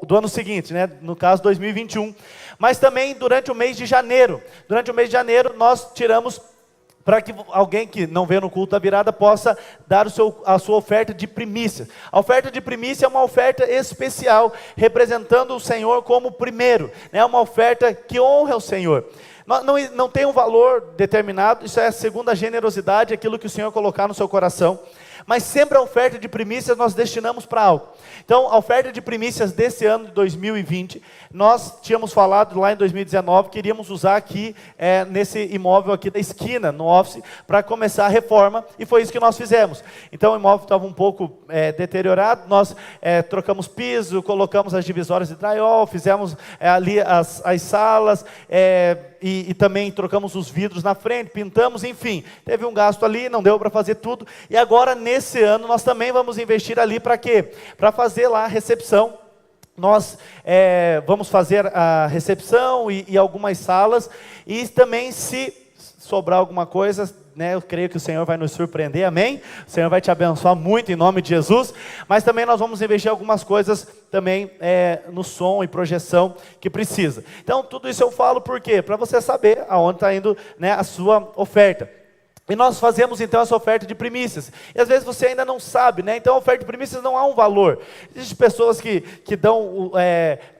do ano seguinte, né, no caso 2021, mas também durante o mês de janeiro. Durante o mês de janeiro nós tiramos, para que alguém que não veio no culto da virada possa dar a sua oferta de primícia. A oferta de primícia é uma oferta especial, representando o Senhor como primeiro. É uma oferta que honra o Senhor. Não tem um valor determinado, isso é segundo a generosidade, aquilo que o Senhor colocar no seu coração. Mas sempre a oferta de primícias nós destinamos para algo. Então, a oferta de primícias desse ano de 2020, nós tínhamos falado lá em 2019, queríamos usar aqui, nesse imóvel aqui da esquina, no office, para começar a reforma, e foi isso que nós fizemos. Então, o imóvel estava um pouco deteriorado, nós trocamos piso, colocamos as divisórias de drywall, fizemos ali as salas, e também trocamos os vidros na frente, pintamos, enfim, teve um gasto ali, não deu para fazer tudo, e agora nesse ano nós também vamos investir ali para quê? Para fazer lá a recepção. Nós vamos fazer a recepção e algumas salas, e também se sobrar alguma coisa, né, eu creio que o Senhor vai nos surpreender, amém? O Senhor vai te abençoar muito em nome de Jesus, mas também nós vamos investir algumas coisas também no som e projeção que precisa. Então tudo isso eu falo por quê? Para você saber aonde está indo, né, a sua oferta. E nós fazemos então essa oferta de primícias, e às vezes você ainda não sabe, né? Então a oferta de primícias não há um valor. Existem pessoas que dão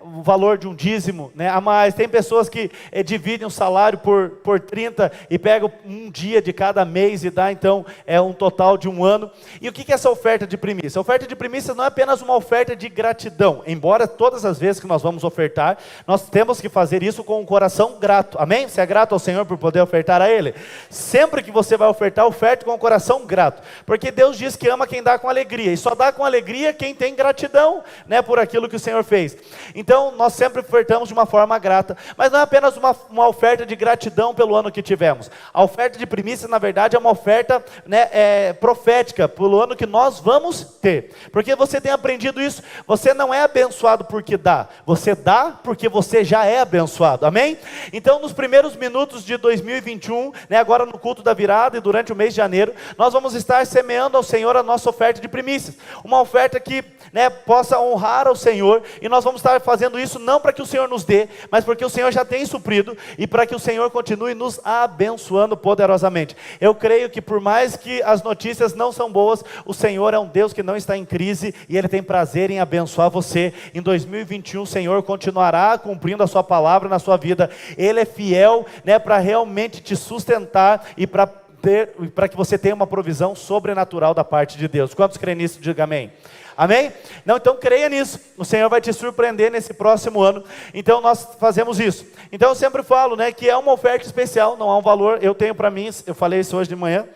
o valor de um dízimo, né, a mais. Tem pessoas que dividem o salário por 30 e pegam um dia de cada mês e dá então um total de um ano. E o que é essa oferta de primícias? A oferta de primícias não é apenas uma oferta de gratidão, embora todas as vezes que nós vamos ofertar, nós temos que fazer isso com um coração grato, amém? Você é grato ao Senhor por poder ofertar a Ele? Sempre que você vai ofertar, oferte com o coração grato, porque Deus diz que ama quem dá com alegria, e só dá com alegria quem tem gratidão, né, por aquilo que o Senhor fez. Então nós sempre ofertamos de uma forma grata, mas não é apenas uma oferta de gratidão pelo ano que tivemos. A oferta de primícia, na verdade, é uma oferta, né, profética pelo ano que nós vamos ter, porque você tem aprendido isso. Você não é abençoado porque dá, você dá porque você já é abençoado, amém? Então nos primeiros minutos de 2021, né, agora no culto da virada, virada e durante o mês de janeiro, nós vamos estar semeando ao Senhor a nossa oferta de primícias. Uma oferta que, né, possa honrar ao Senhor, e nós vamos estar fazendo isso não para que o Senhor nos dê, mas porque o Senhor já tem suprido, e para que o Senhor continue nos abençoando poderosamente. Eu creio que por mais que as notícias não são boas, o Senhor é um Deus que não está em crise, e Ele tem prazer em abençoar você. Em 2021 o Senhor continuará cumprindo a sua palavra na sua vida. Ele é fiel, né, para realmente te sustentar e para que você tenha uma provisão sobrenatural da parte de Deus. Quantos creem nisso? Diga amém. Amém? Não, então creia nisso. O Senhor vai te surpreender nesse próximo ano. Então nós fazemos isso. Então eu sempre falo, né, que é uma oferta especial, não há um valor. Eu tenho para mim, eu falei isso hoje de manhã.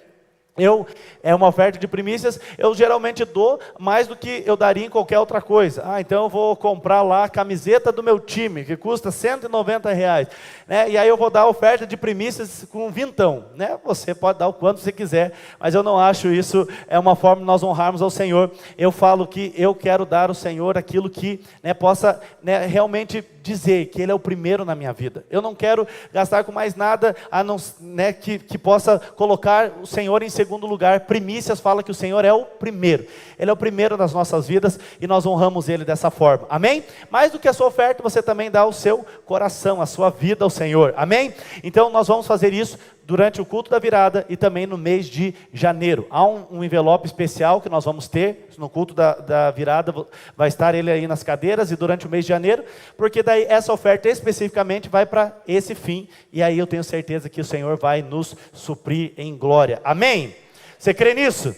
É uma oferta de primícias, eu geralmente dou mais do que eu daria em qualquer outra coisa. Então eu vou comprar lá a camiseta do meu time, que custa R$190, né? E aí eu vou dar a oferta de primícias com vintão, né? Você pode dar o quanto você quiser, mas eu não acho isso é uma forma de nós honrarmos ao Senhor. Eu falo que eu quero dar ao Senhor aquilo que, né, possa, né, realmente dizer que Ele é o primeiro na minha vida. Eu não quero gastar com mais nada a não, né, que possa colocar o Senhor em segundo lugar. Primícias fala que o Senhor é o primeiro. Ele é o primeiro nas nossas vidas e nós honramos Ele dessa forma. Amém? Mais do que a sua oferta, você também dá o seu coração, a sua vida ao Senhor. Amém? Então nós vamos fazer isso durante o culto da virada e também no mês de janeiro. Há um envelope especial que nós vamos ter no culto da virada, vai estar ele aí nas cadeiras, e durante o mês de janeiro, porque daí essa oferta especificamente vai para esse fim, e aí eu tenho certeza que o Senhor vai nos suprir em glória. Amém? Você crê nisso?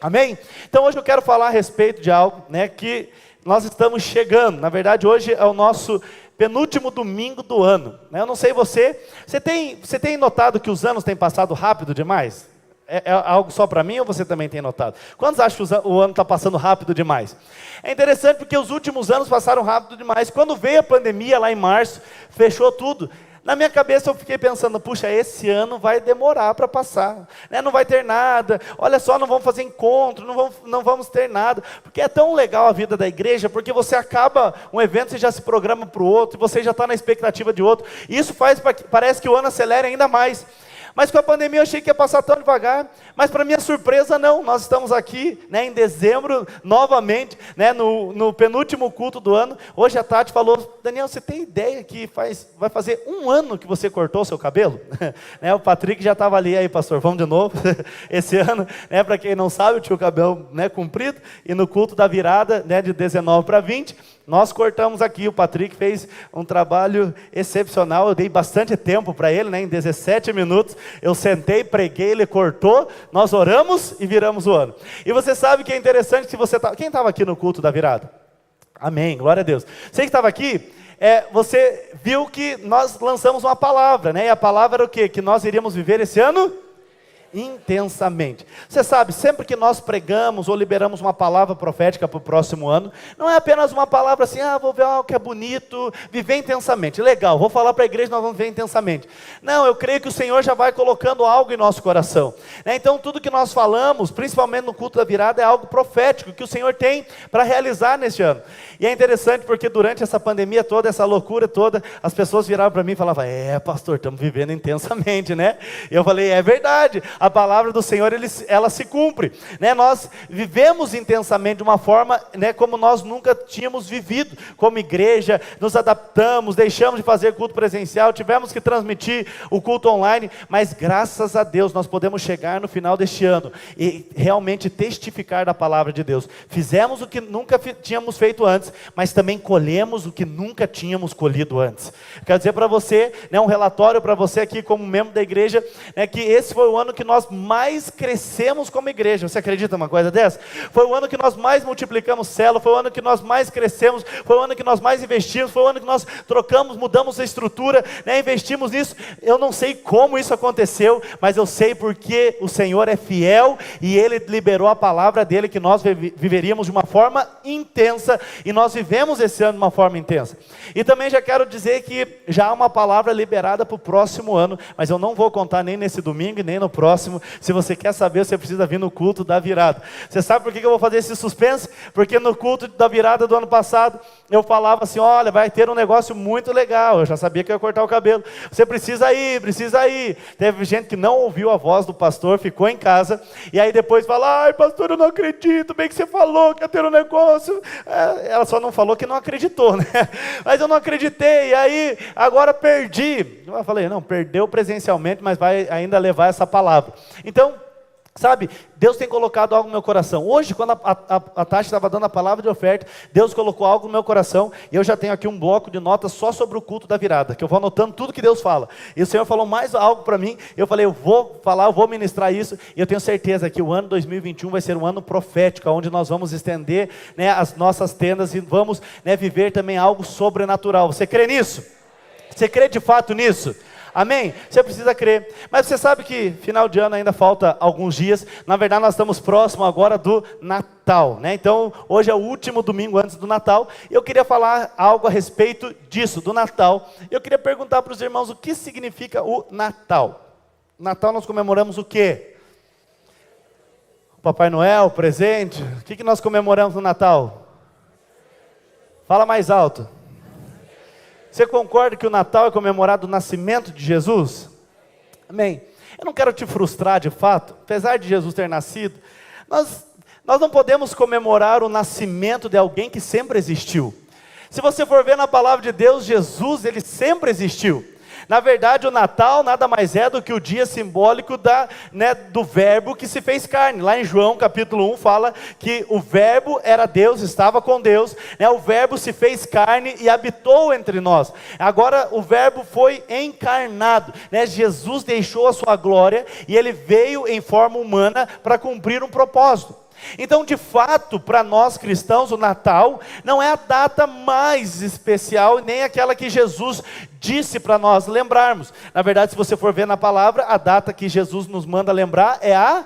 Amém? Então hoje eu quero falar a respeito de algo, né, que nós estamos chegando. Na verdade hoje é o nosso penúltimo domingo do ano, né? Eu não sei você tem notado que os anos têm passado rápido demais? É algo só para mim ou você também tem notado? Quantos acham que o ano está passando rápido demais? É interessante porque os últimos anos passaram rápido demais. Quando veio a pandemia lá em março, fechou tudo. Na minha cabeça eu fiquei pensando, puxa, esse ano vai demorar para passar, né? Não vai ter nada, olha só, não vamos fazer encontro, não vamos ter nada, porque é tão legal a vida da igreja, porque você acaba um evento, você já se programa para o outro, e você já está na expectativa de outro, e isso parece que o ano acelera ainda mais. Mas com a pandemia eu achei que ia passar tão devagar, mas para minha surpresa não, nós estamos aqui, né, em dezembro, novamente, né, no penúltimo culto do ano. Hoje a Tati falou, Daniel, você tem ideia que vai fazer um ano que você cortou o seu cabelo? Né, o Patrick já estava ali, aí pastor, vamos de novo, esse ano, né, para quem não sabe, eu tinha o cabelo, né, comprido, e no culto da virada, né, de 19 para 20, nós cortamos aqui. O Patrick fez um trabalho excepcional, eu dei bastante tempo para ele, né, em 17 minutos, eu sentei, preguei, ele cortou, nós oramos e viramos o ano. E você sabe que é interessante que quem estava aqui no culto da virada? Amém, glória a Deus. Você que estava aqui, você viu que nós lançamos uma palavra, né, e a palavra era o quê? Que nós iríamos viver esse ano intensamente. Você sabe, sempre que nós pregamos ou liberamos uma palavra profética para o próximo ano, não é apenas uma palavra assim, vou ver algo que é bonito, viver intensamente, legal, vou falar para a igreja, nós vamos viver intensamente. Não, eu creio que o Senhor já vai colocando algo em nosso coração, né? Então tudo que nós falamos, principalmente no culto da virada, é algo profético, que o Senhor tem para realizar neste ano. E é interessante porque durante essa pandemia toda, essa loucura toda, as pessoas viravam para mim e falavam, pastor, estamos vivendo intensamente, né? E eu falei, é verdade, a palavra do Senhor, ela se cumpre, né? Nós vivemos intensamente de uma forma, né, como nós nunca tínhamos vivido, como igreja, nos adaptamos, deixamos de fazer culto presencial, tivemos que transmitir o culto online, mas graças a Deus nós podemos chegar no final deste ano e realmente testificar da palavra de Deus. Fizemos o que nunca tínhamos feito antes, mas também colhemos o que nunca tínhamos colhido antes. Quero dizer para você, né, um relatório para você aqui como membro da igreja, né, que esse foi o ano que nós mais crescemos como igreja. Você acredita numa coisa dessa? Foi o ano que nós mais multiplicamos célula, foi o ano que nós mais crescemos, foi o ano que nós mais investimos, foi o ano que nós trocamos, mudamos a estrutura, né, investimos nisso. Eu não sei como isso aconteceu, mas eu sei porque o Senhor é fiel e Ele liberou a palavra dEle que nós viveríamos de uma forma intensa, e nós vivemos esse ano de uma forma intensa. E também já quero dizer que já há uma palavra liberada para o próximo ano, mas eu não vou contar nem nesse domingo e nem no próximo, próximo. Se você quer saber, você precisa vir no culto da virada. Você sabe por que eu vou fazer esse suspense? Porque no culto da virada do ano passado, eu falava assim, olha, vai ter um negócio muito legal. Eu já sabia que eu ia cortar o cabelo. Você precisa ir, precisa ir. Teve gente que não ouviu a voz do pastor, ficou em casa, e aí depois fala, ai pastor, eu não acredito, bem que você falou que ia ter um negócio. Ela só não falou que não acreditou, né? Mas eu não acreditei, e aí agora perdi. Eu falei, não, perdeu presencialmente, mas vai ainda levar essa palavra. Então, sabe, Deus tem colocado algo no meu coração. Hoje, quando a Tati estava dando a palavra de oferta, Deus colocou algo no meu coração, e eu já tenho aqui um bloco de notas só sobre o culto da virada, que eu vou anotando tudo que Deus fala. E o Senhor falou mais algo para mim, eu falei, eu vou falar, eu vou ministrar isso, e eu tenho certeza que o ano 2021 vai ser um ano profético, onde nós vamos estender, né, as nossas tendas, e vamos, né, viver também algo sobrenatural. Você crê nisso? Você crê de fato nisso? Amém? Você precisa crer. Mas você sabe que final de ano ainda falta alguns dias. Na verdade nós estamos próximos agora do Natal, né? Então hoje é o último domingo antes do Natal. E eu queria falar algo a respeito disso, do Natal. Eu queria perguntar para os irmãos o que significa o Natal. Natal nós comemoramos o quê? O Papai Noel, o presente. O que nós comemoramos no Natal? Fala mais alto. Você concorda que o Natal é comemorado o nascimento de Jesus? Amém. Eu não quero te frustrar de fato, apesar de Jesus ter nascido, nós não podemos comemorar o nascimento de alguém que sempre existiu. Se você for ver na palavra de Deus, Jesus, ele sempre existiu. Na verdade, o Natal nada mais é do que o dia simbólico do verbo que se fez carne. Lá em João capítulo 1 fala que o verbo era Deus, estava com Deus, né? O verbo se fez carne e habitou entre nós. Agora o verbo foi encarnado, né? Jesus deixou a sua glória e ele veio em forma humana para cumprir um propósito. Então, de fato, para nós cristãos, o Natal não é a data mais especial, nem aquela que Jesus disse para nós lembrarmos. Na verdade, se você for ver na palavra, a data que Jesus nos manda lembrar é a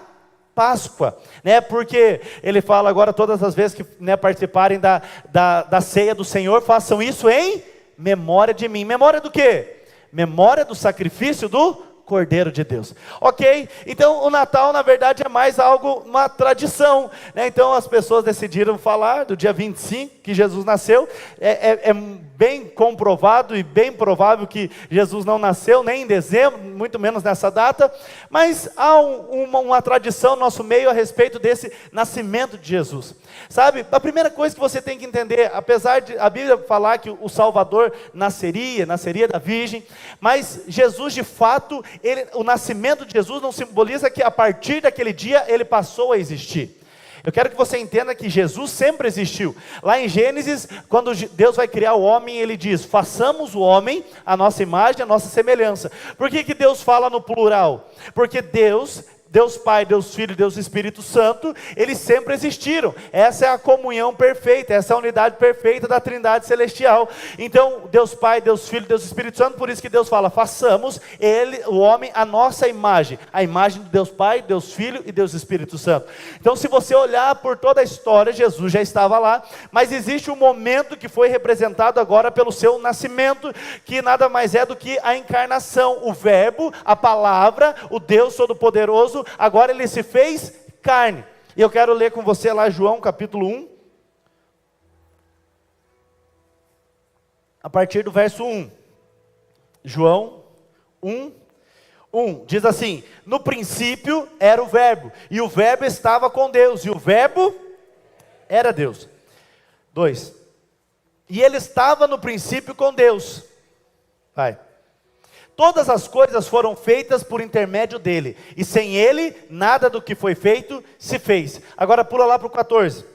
Páscoa, né? Porque ele fala agora, todas as vezes que, né, participarem da ceia do Senhor, façam isso em memória de mim. Memória do quê? Memória do sacrifício do Cordeiro de Deus. Ok? Então o Natal na verdade é mais algo, uma tradição, né? Então as pessoas decidiram falar do dia 25 que Jesus nasceu. É bem comprovado e bem provável que Jesus não nasceu nem em dezembro, muito menos nessa data, mas há uma tradição no nosso meio a respeito desse nascimento de Jesus. Sabe, a primeira coisa que você tem que entender, apesar de a Bíblia falar que o Salvador nasceria da Virgem, mas Jesus de fato, o nascimento de Jesus não simboliza que a partir daquele dia ele passou a existir. Eu quero que você entenda que Jesus sempre existiu. Lá em Gênesis, quando Deus vai criar o homem, ele diz, façamos o homem a nossa imagem, a nossa semelhança. Por que Deus fala no plural? Porque Deus Pai, Deus Filho, Deus Espírito Santo, eles sempre existiram. Essa é a comunhão perfeita, essa é a unidade perfeita da Trindade Celestial. Então, Deus Pai, Deus Filho, Deus Espírito Santo, por isso que Deus fala, façamos o homem a nossa imagem. A imagem de Deus Pai, Deus Filho e Deus Espírito Santo. Então, se você olhar por toda a história, Jesus já estava lá, mas existe um momento que foi representado agora pelo seu nascimento, que nada mais é do que a encarnação. O verbo, a palavra, o Deus Todo-Poderoso, agora ele se fez carne. E eu quero ler com você lá João capítulo 1, a partir do verso 1. João 1, diz assim, no princípio era o verbo, e o verbo estava com Deus, e o verbo era Deus. 2, e ele estava no princípio com Deus. Vai. Todas as coisas foram feitas por intermédio dele, e sem ele, nada do que foi feito se fez. Agora pula lá para o 14.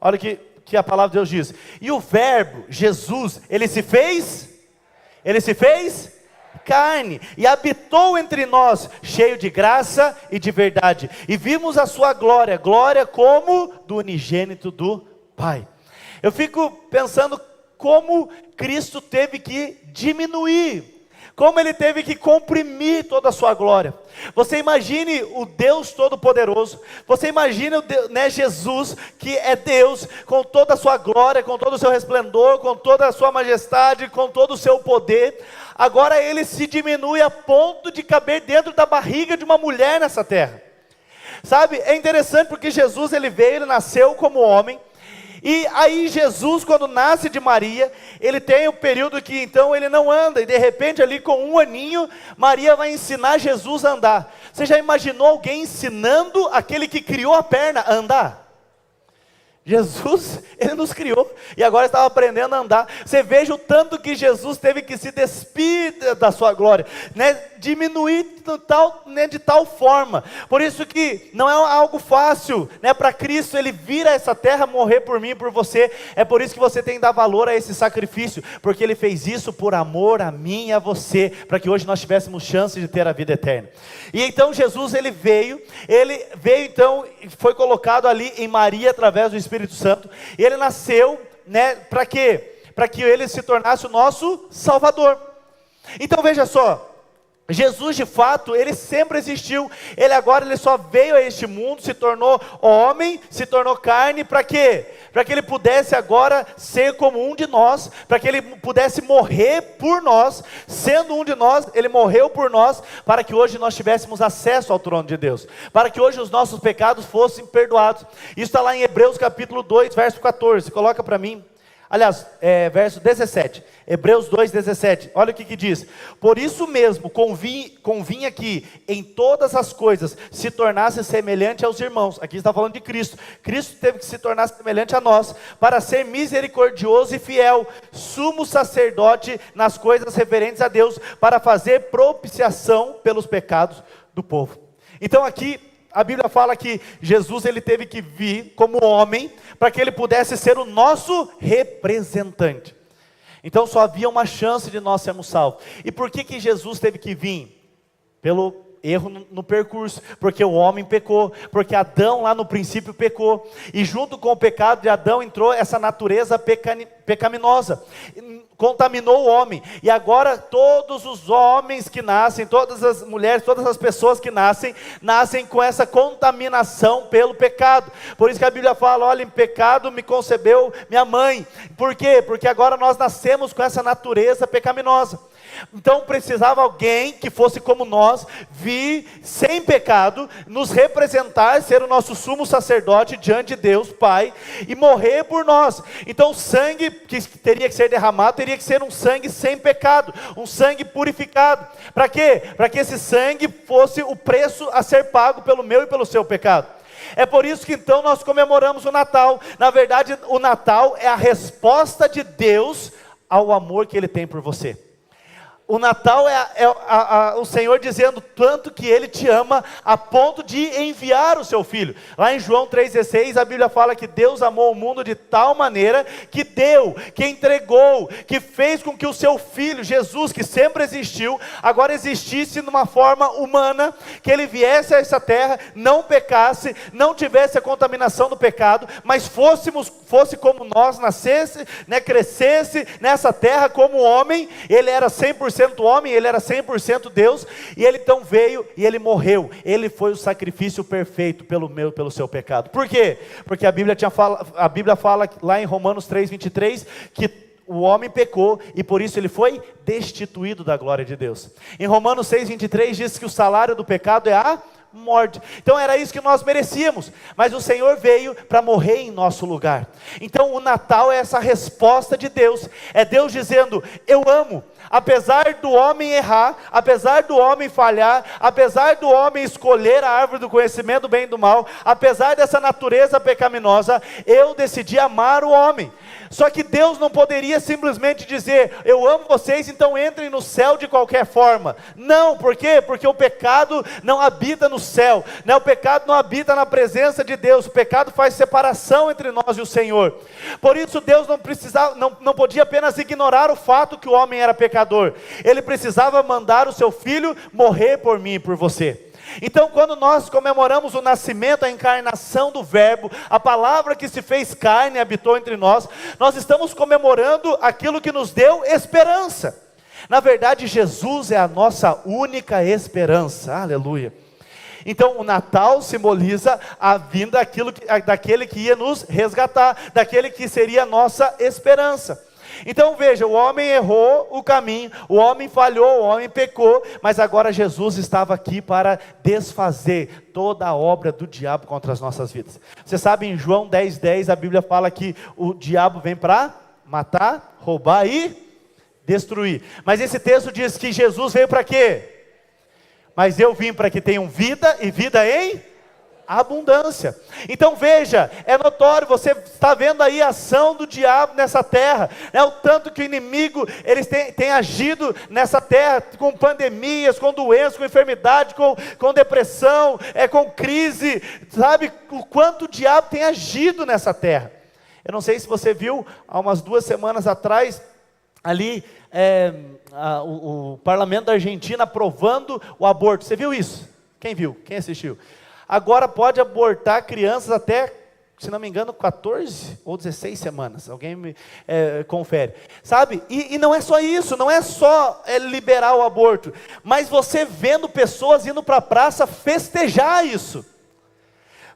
Olha o que a palavra de Deus diz. E o verbo, Jesus, ele se fez carne, e habitou entre nós, cheio de graça e de verdade. E vimos a sua glória, glória como do unigênito do Pai. Eu fico pensando como Cristo teve que diminuir, como ele teve que comprimir toda a sua glória. Você imagine o Deus Todo-Poderoso, você imagine Jesus, que é Deus, com toda a sua glória, com todo o seu resplendor, com toda a sua majestade, com todo o seu poder. Agora ele se diminui a ponto de caber dentro da barriga de uma mulher nessa terra. Sabe, é interessante porque Jesus ele veio, ele nasceu como homem. E aí Jesus, quando nasce de Maria, ele tem o período que então ele não anda, e de repente ali com 1 aninho, Maria vai ensinar Jesus a andar. Você já imaginou alguém ensinando aquele que criou a perna a andar? Jesus, ele nos criou, e agora estava aprendendo a andar. Você veja o tanto que Jesus teve que se despir da sua glória, diminuir de tal forma. Por isso que não é algo fácil, para Cristo ele vir a essa terra morrer por mim e por você. É por isso que você tem que dar valor a esse sacrifício, porque ele fez isso por amor a mim e a você, para que hoje nós tivéssemos chance de ter a vida eterna. E então Jesus ele veio então, foi colocado ali em Maria através do Espírito Santo, e ele nasceu, para quê? Para que ele se tornasse o nosso Salvador. Então veja só, Jesus de fato, ele sempre existiu, ele só veio a este mundo, se tornou homem, se tornou carne, para quê? Para que ele pudesse agora ser como um de nós, para que ele pudesse morrer por nós, sendo um de nós, ele morreu por nós, para que hoje nós tivéssemos acesso ao trono de Deus, para que hoje os nossos pecados fossem perdoados. Isso está lá em Hebreus capítulo 2, verso 14, coloca para mim. Aliás, verso 17, Hebreus 2, 17, olha o que diz: por isso mesmo convinha que em todas as coisas se tornasse semelhante aos irmãos. Aqui está falando de Cristo. Cristo teve que se tornar semelhante a nós, para ser misericordioso e fiel, sumo sacerdote nas coisas referentes a Deus, para fazer propiciação pelos pecados do povo. Então aqui, a Bíblia fala que Jesus ele teve que vir como homem, para que ele pudesse ser o nosso representante. Então só havia uma chance de nós sermos salvos. E por que Jesus teve que vir? Pelo erro no percurso, porque o homem pecou, porque Adão lá no princípio pecou, e junto com o pecado de Adão entrou essa natureza pecaminosa, contaminou o homem, e agora todos os homens que nascem, todas as mulheres, todas as pessoas que nascem com essa contaminação pelo pecado. Por isso que a Bíblia fala: olha, em pecado me concebeu minha mãe. Por quê? Porque agora nós nascemos com essa natureza pecaminosa. Então precisava alguém que fosse como nós, vir sem pecado, nos representar, ser o nosso sumo sacerdote diante de Deus Pai, e morrer por nós. Então o sangue que teria que ser derramado, teria que ser um sangue sem pecado, um sangue purificado. Para quê? Para que esse sangue fosse o preço a ser pago pelo meu e pelo seu pecado. É por isso que então nós comemoramos o Natal. Na verdade, o Natal é a resposta de Deus ao amor que Ele tem por você. O Natal é o Senhor dizendo tanto que Ele te ama, a ponto de enviar o seu Filho. Lá em João 3,16 a Bíblia fala que Deus amou o mundo de tal maneira que deu, que entregou, que fez com que o seu Filho, Jesus, que sempre existiu, agora existisse numa forma humana, que Ele viesse a essa terra, não pecasse, não tivesse a contaminação do pecado, mas fosse como nós, nascesse, crescesse nessa terra como homem. Ele era 100% homem, ele era 100% Deus, e ele então veio e ele morreu. Ele foi o sacrifício perfeito pelo meu e pelo seu pecado. Por quê? Porque a Bíblia fala lá em Romanos 3:23 que o homem pecou e por isso ele foi destituído da glória de Deus. Em Romanos 6:23 diz que o salário do pecado é a morte. Então era isso que nós merecíamos, mas o Senhor veio para morrer em nosso lugar. Então o Natal é essa resposta de Deus, é Deus dizendo: eu amo, apesar do homem errar, apesar do homem falhar, apesar do homem escolher a árvore do conhecimento do bem e do mal, apesar dessa natureza pecaminosa, eu decidi amar o homem. Só que Deus não poderia simplesmente dizer: eu amo vocês, então entrem no céu de qualquer forma. Não, por quê? Porque o pecado não habita no céu, o pecado não habita na presença de Deus, o pecado faz separação entre nós e o Senhor. Por isso Deus não podia apenas ignorar o fato que o homem era pecador, Ele precisava mandar o seu Filho morrer por mim e por você. Então quando nós comemoramos o nascimento, a encarnação do Verbo, a palavra que se fez carne e habitou entre nós, nós estamos comemorando aquilo que nos deu esperança. Na verdade, Jesus é a nossa única esperança. Aleluia. Então o Natal simboliza a vinda daquele que ia nos resgatar, daquele que seria a nossa esperança. Então veja, o homem errou o caminho, o homem falhou, o homem pecou, mas agora Jesus estava aqui para desfazer toda a obra do diabo contra as nossas vidas. Você sabe, em João 10:10 a Bíblia fala que o diabo vem para matar, roubar e destruir. Mas esse texto diz que Jesus veio para quê? Mas eu vim para que tenham vida e vida em abundância. Então veja, é notório, você está vendo aí a ação do diabo nessa terra, o tanto que o inimigo eles tem agido nessa terra, com pandemias, com doenças, com enfermidade, com depressão, com crise, sabe, o quanto o diabo tem agido nessa terra. Eu não sei se você viu, há umas 2 semanas atrás, ali, o parlamento da Argentina aprovando o aborto. Você viu isso? Quem viu? Quem assistiu? Agora pode abortar crianças até, se não me engano, 14 ou 16 semanas. Alguém me confere. Sabe? E não é só isso, não é só liberar o aborto, mas você vendo pessoas indo para a praça festejar isso.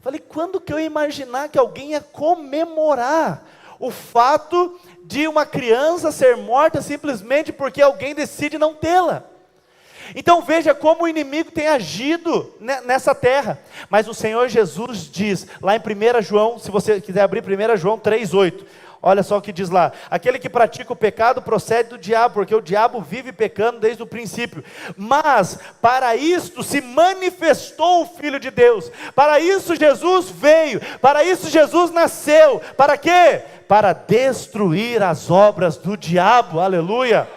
Falei, quando que eu ia imaginar que alguém ia comemorar o fato de uma criança ser morta simplesmente porque alguém decide não tê-la? Então veja como o inimigo tem agido nessa terra. Mas o Senhor Jesus diz, lá em 1 João, se você quiser abrir 1 João 3:8, olha só o que diz lá: aquele que pratica o pecado procede do diabo, porque o diabo vive pecando desde o princípio. Mas para isto se manifestou o Filho de Deus, para isso Jesus veio, para isso Jesus nasceu. Para quê? Para destruir as obras do diabo. Aleluia.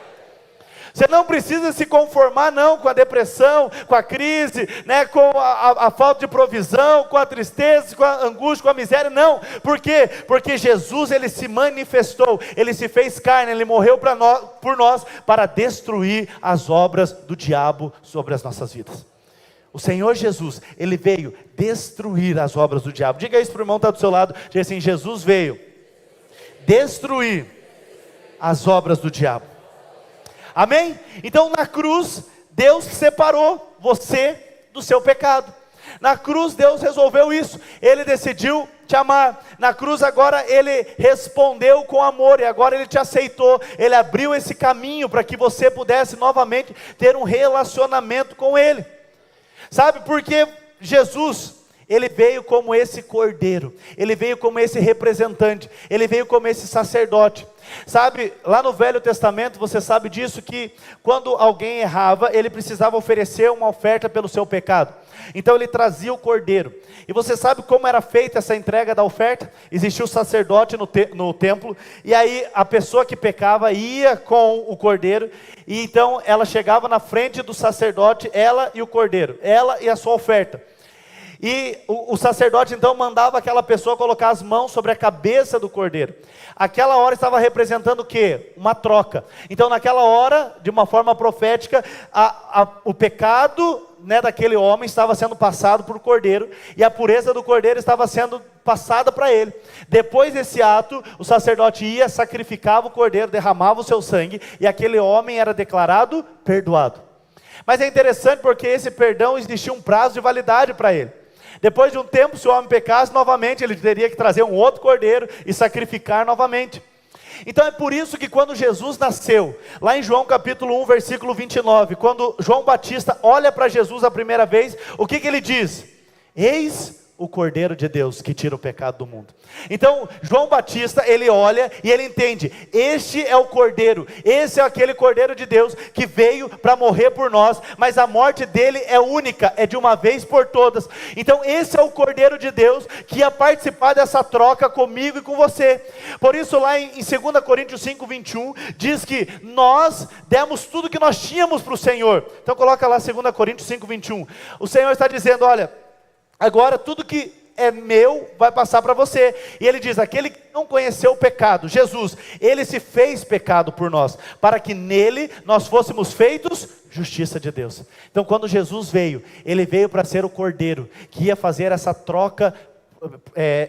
Você não precisa se conformar não com a depressão, com a crise, com a falta de provisão, com a tristeza, com a angústia, com a miséria, não. Por quê? Porque Jesus, Ele se manifestou, Ele se fez carne, Ele morreu por nós, para destruir as obras do diabo sobre as nossas vidas. O Senhor Jesus, Ele veio destruir as obras do diabo. Diga isso para o irmão que está do seu lado, diga assim: Jesus veio destruir as obras do diabo. Amém? Então na cruz, Deus separou você do seu pecado. Na cruz Deus resolveu isso, Ele decidiu te amar. Na cruz agora Ele respondeu com amor, e agora Ele te aceitou. Ele abriu esse caminho para que você pudesse novamente ter um relacionamento com Ele. Sabe, porque Jesus, Ele veio como esse cordeiro, Ele veio como esse representante, Ele veio como esse sacerdote. Sabe, lá no Velho Testamento, você sabe disso, que quando alguém errava, ele precisava oferecer uma oferta pelo seu pecado. Então ele trazia o cordeiro. E você sabe como era feita essa entrega da oferta? Existia o sacerdote no templo, e aí a pessoa que pecava ia com o cordeiro, e então ela chegava na frente do sacerdote, ela e o cordeiro, ela e a sua oferta. E o sacerdote então mandava aquela pessoa colocar as mãos sobre a cabeça do cordeiro. Aquela hora estava representando o quê? Uma troca. Então naquela hora, de uma forma profética, o pecado daquele homem estava sendo passado para o cordeiro, e a pureza do cordeiro estava sendo passada para ele. Depois desse ato, o sacerdote ia, sacrificava o cordeiro, derramava o seu sangue, e aquele homem era declarado perdoado. Mas é interessante porque esse perdão existia um prazo de validade para ele. Depois de um tempo, se o homem pecasse novamente, ele teria que trazer um outro cordeiro e sacrificar novamente. Então é por isso que quando Jesus nasceu, lá em João capítulo 1, versículo 29, quando João Batista olha para Jesus a primeira vez, o que ele diz? Eis o Cordeiro de Deus que tira o pecado do mundo. Então João Batista, ele olha e ele entende, este é o Cordeiro, esse é aquele Cordeiro de Deus que veio para morrer por nós, mas a morte dele é única, é de uma vez por todas. Então esse é o Cordeiro de Deus que ia participar dessa troca comigo e com você. Por isso lá em 2 Coríntios 5, 21, diz que nós demos tudo que nós tínhamos para o Senhor. Então coloca lá 2 Coríntios 5, 21. O Senhor está dizendo, olha, agora tudo que é meu vai passar para você. E ele diz, aquele que não conheceu o pecado, Jesus, ele se fez pecado por nós, para que nele nós fôssemos feitos justiça de Deus. Então quando Jesus veio, ele veio para ser o cordeiro, que ia fazer essa troca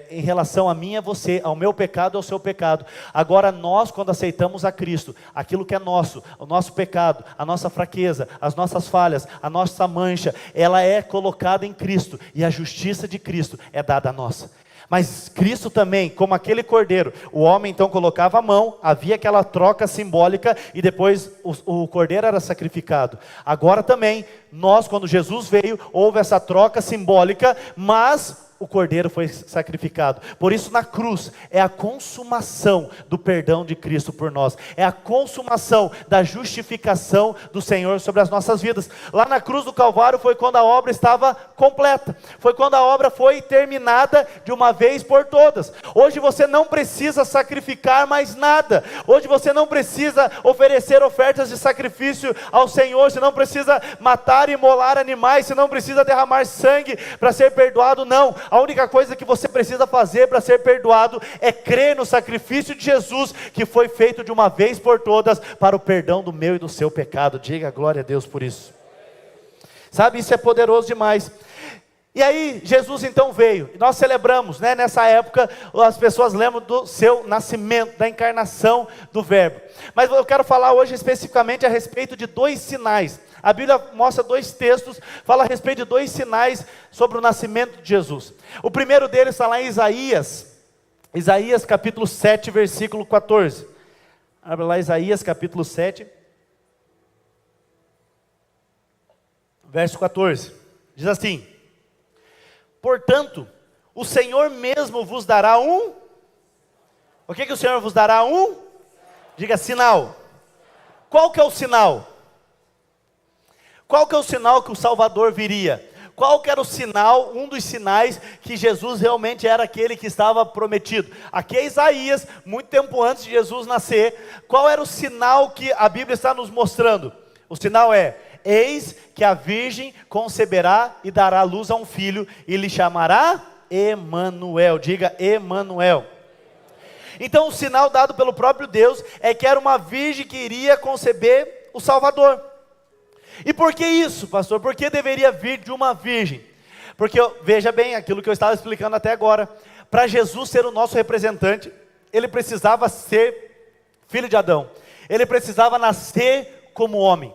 em relação a mim e a você, ao meu pecado e ao seu pecado. Agora nós, quando aceitamos a Cristo, aquilo que é nosso, o nosso pecado, a nossa fraqueza, as nossas falhas, a nossa mancha, ela é colocada em Cristo, e a justiça de Cristo é dada a nós. Mas Cristo também, como aquele cordeiro, o homem então colocava a mão, havia aquela troca simbólica e depois o cordeiro era sacrificado. Agora também, nós, quando Jesus veio, houve essa troca simbólica, mas o cordeiro foi sacrificado. Por isso na cruz é a consumação do perdão de Cristo por nós, é a consumação da justificação do Senhor sobre as nossas vidas. Lá na cruz do Calvário foi quando a obra estava completa, foi quando a obra foi terminada de uma vez por todas. Hoje você não precisa sacrificar mais nada, hoje você não precisa oferecer ofertas de sacrifício ao Senhor, você não precisa matar e imolar animais, você não precisa derramar sangue para ser perdoado, não. A única coisa que você precisa fazer para ser perdoado é crer no sacrifício de Jesus, que foi feito de uma vez por todas para o perdão do meu e do seu pecado. Diga glória a Deus por isso. Sabe, isso é poderoso demais. E aí Jesus então veio, e nós celebramos, né, nessa época, as pessoas lembram do seu nascimento, da encarnação do verbo. Mas eu quero falar hoje especificamente a respeito de 2 sinais. A Bíblia mostra 2 textos, fala a respeito de 2 sinais sobre o nascimento de Jesus. O primeiro deles está lá em Isaías capítulo 7, versículo 14. Abre lá Isaías capítulo 7, verso 14. Diz assim: portanto, o Senhor mesmo vos dará um... O que o Senhor vos dará? Diga sinal. Qual que é o sinal? Qual que é o sinal que o Salvador viria? Qual que era o sinal, um dos sinais que Jesus realmente era aquele que estava prometido? Aqui é Isaías, muito tempo antes de Jesus nascer. Qual era o sinal que a Bíblia está nos mostrando? O sinal é: eis que a virgem conceberá e dará à luz a um filho, e lhe chamará Emanuel. Diga Emanuel. Então o sinal dado pelo próprio Deus é que era uma virgem que iria conceber o Salvador. E por que isso, pastor? Por que deveria vir de uma virgem? Porque, veja bem, aquilo que eu estava explicando até agora, para Jesus ser o nosso representante, ele precisava ser filho de Adão, ele precisava nascer como homem.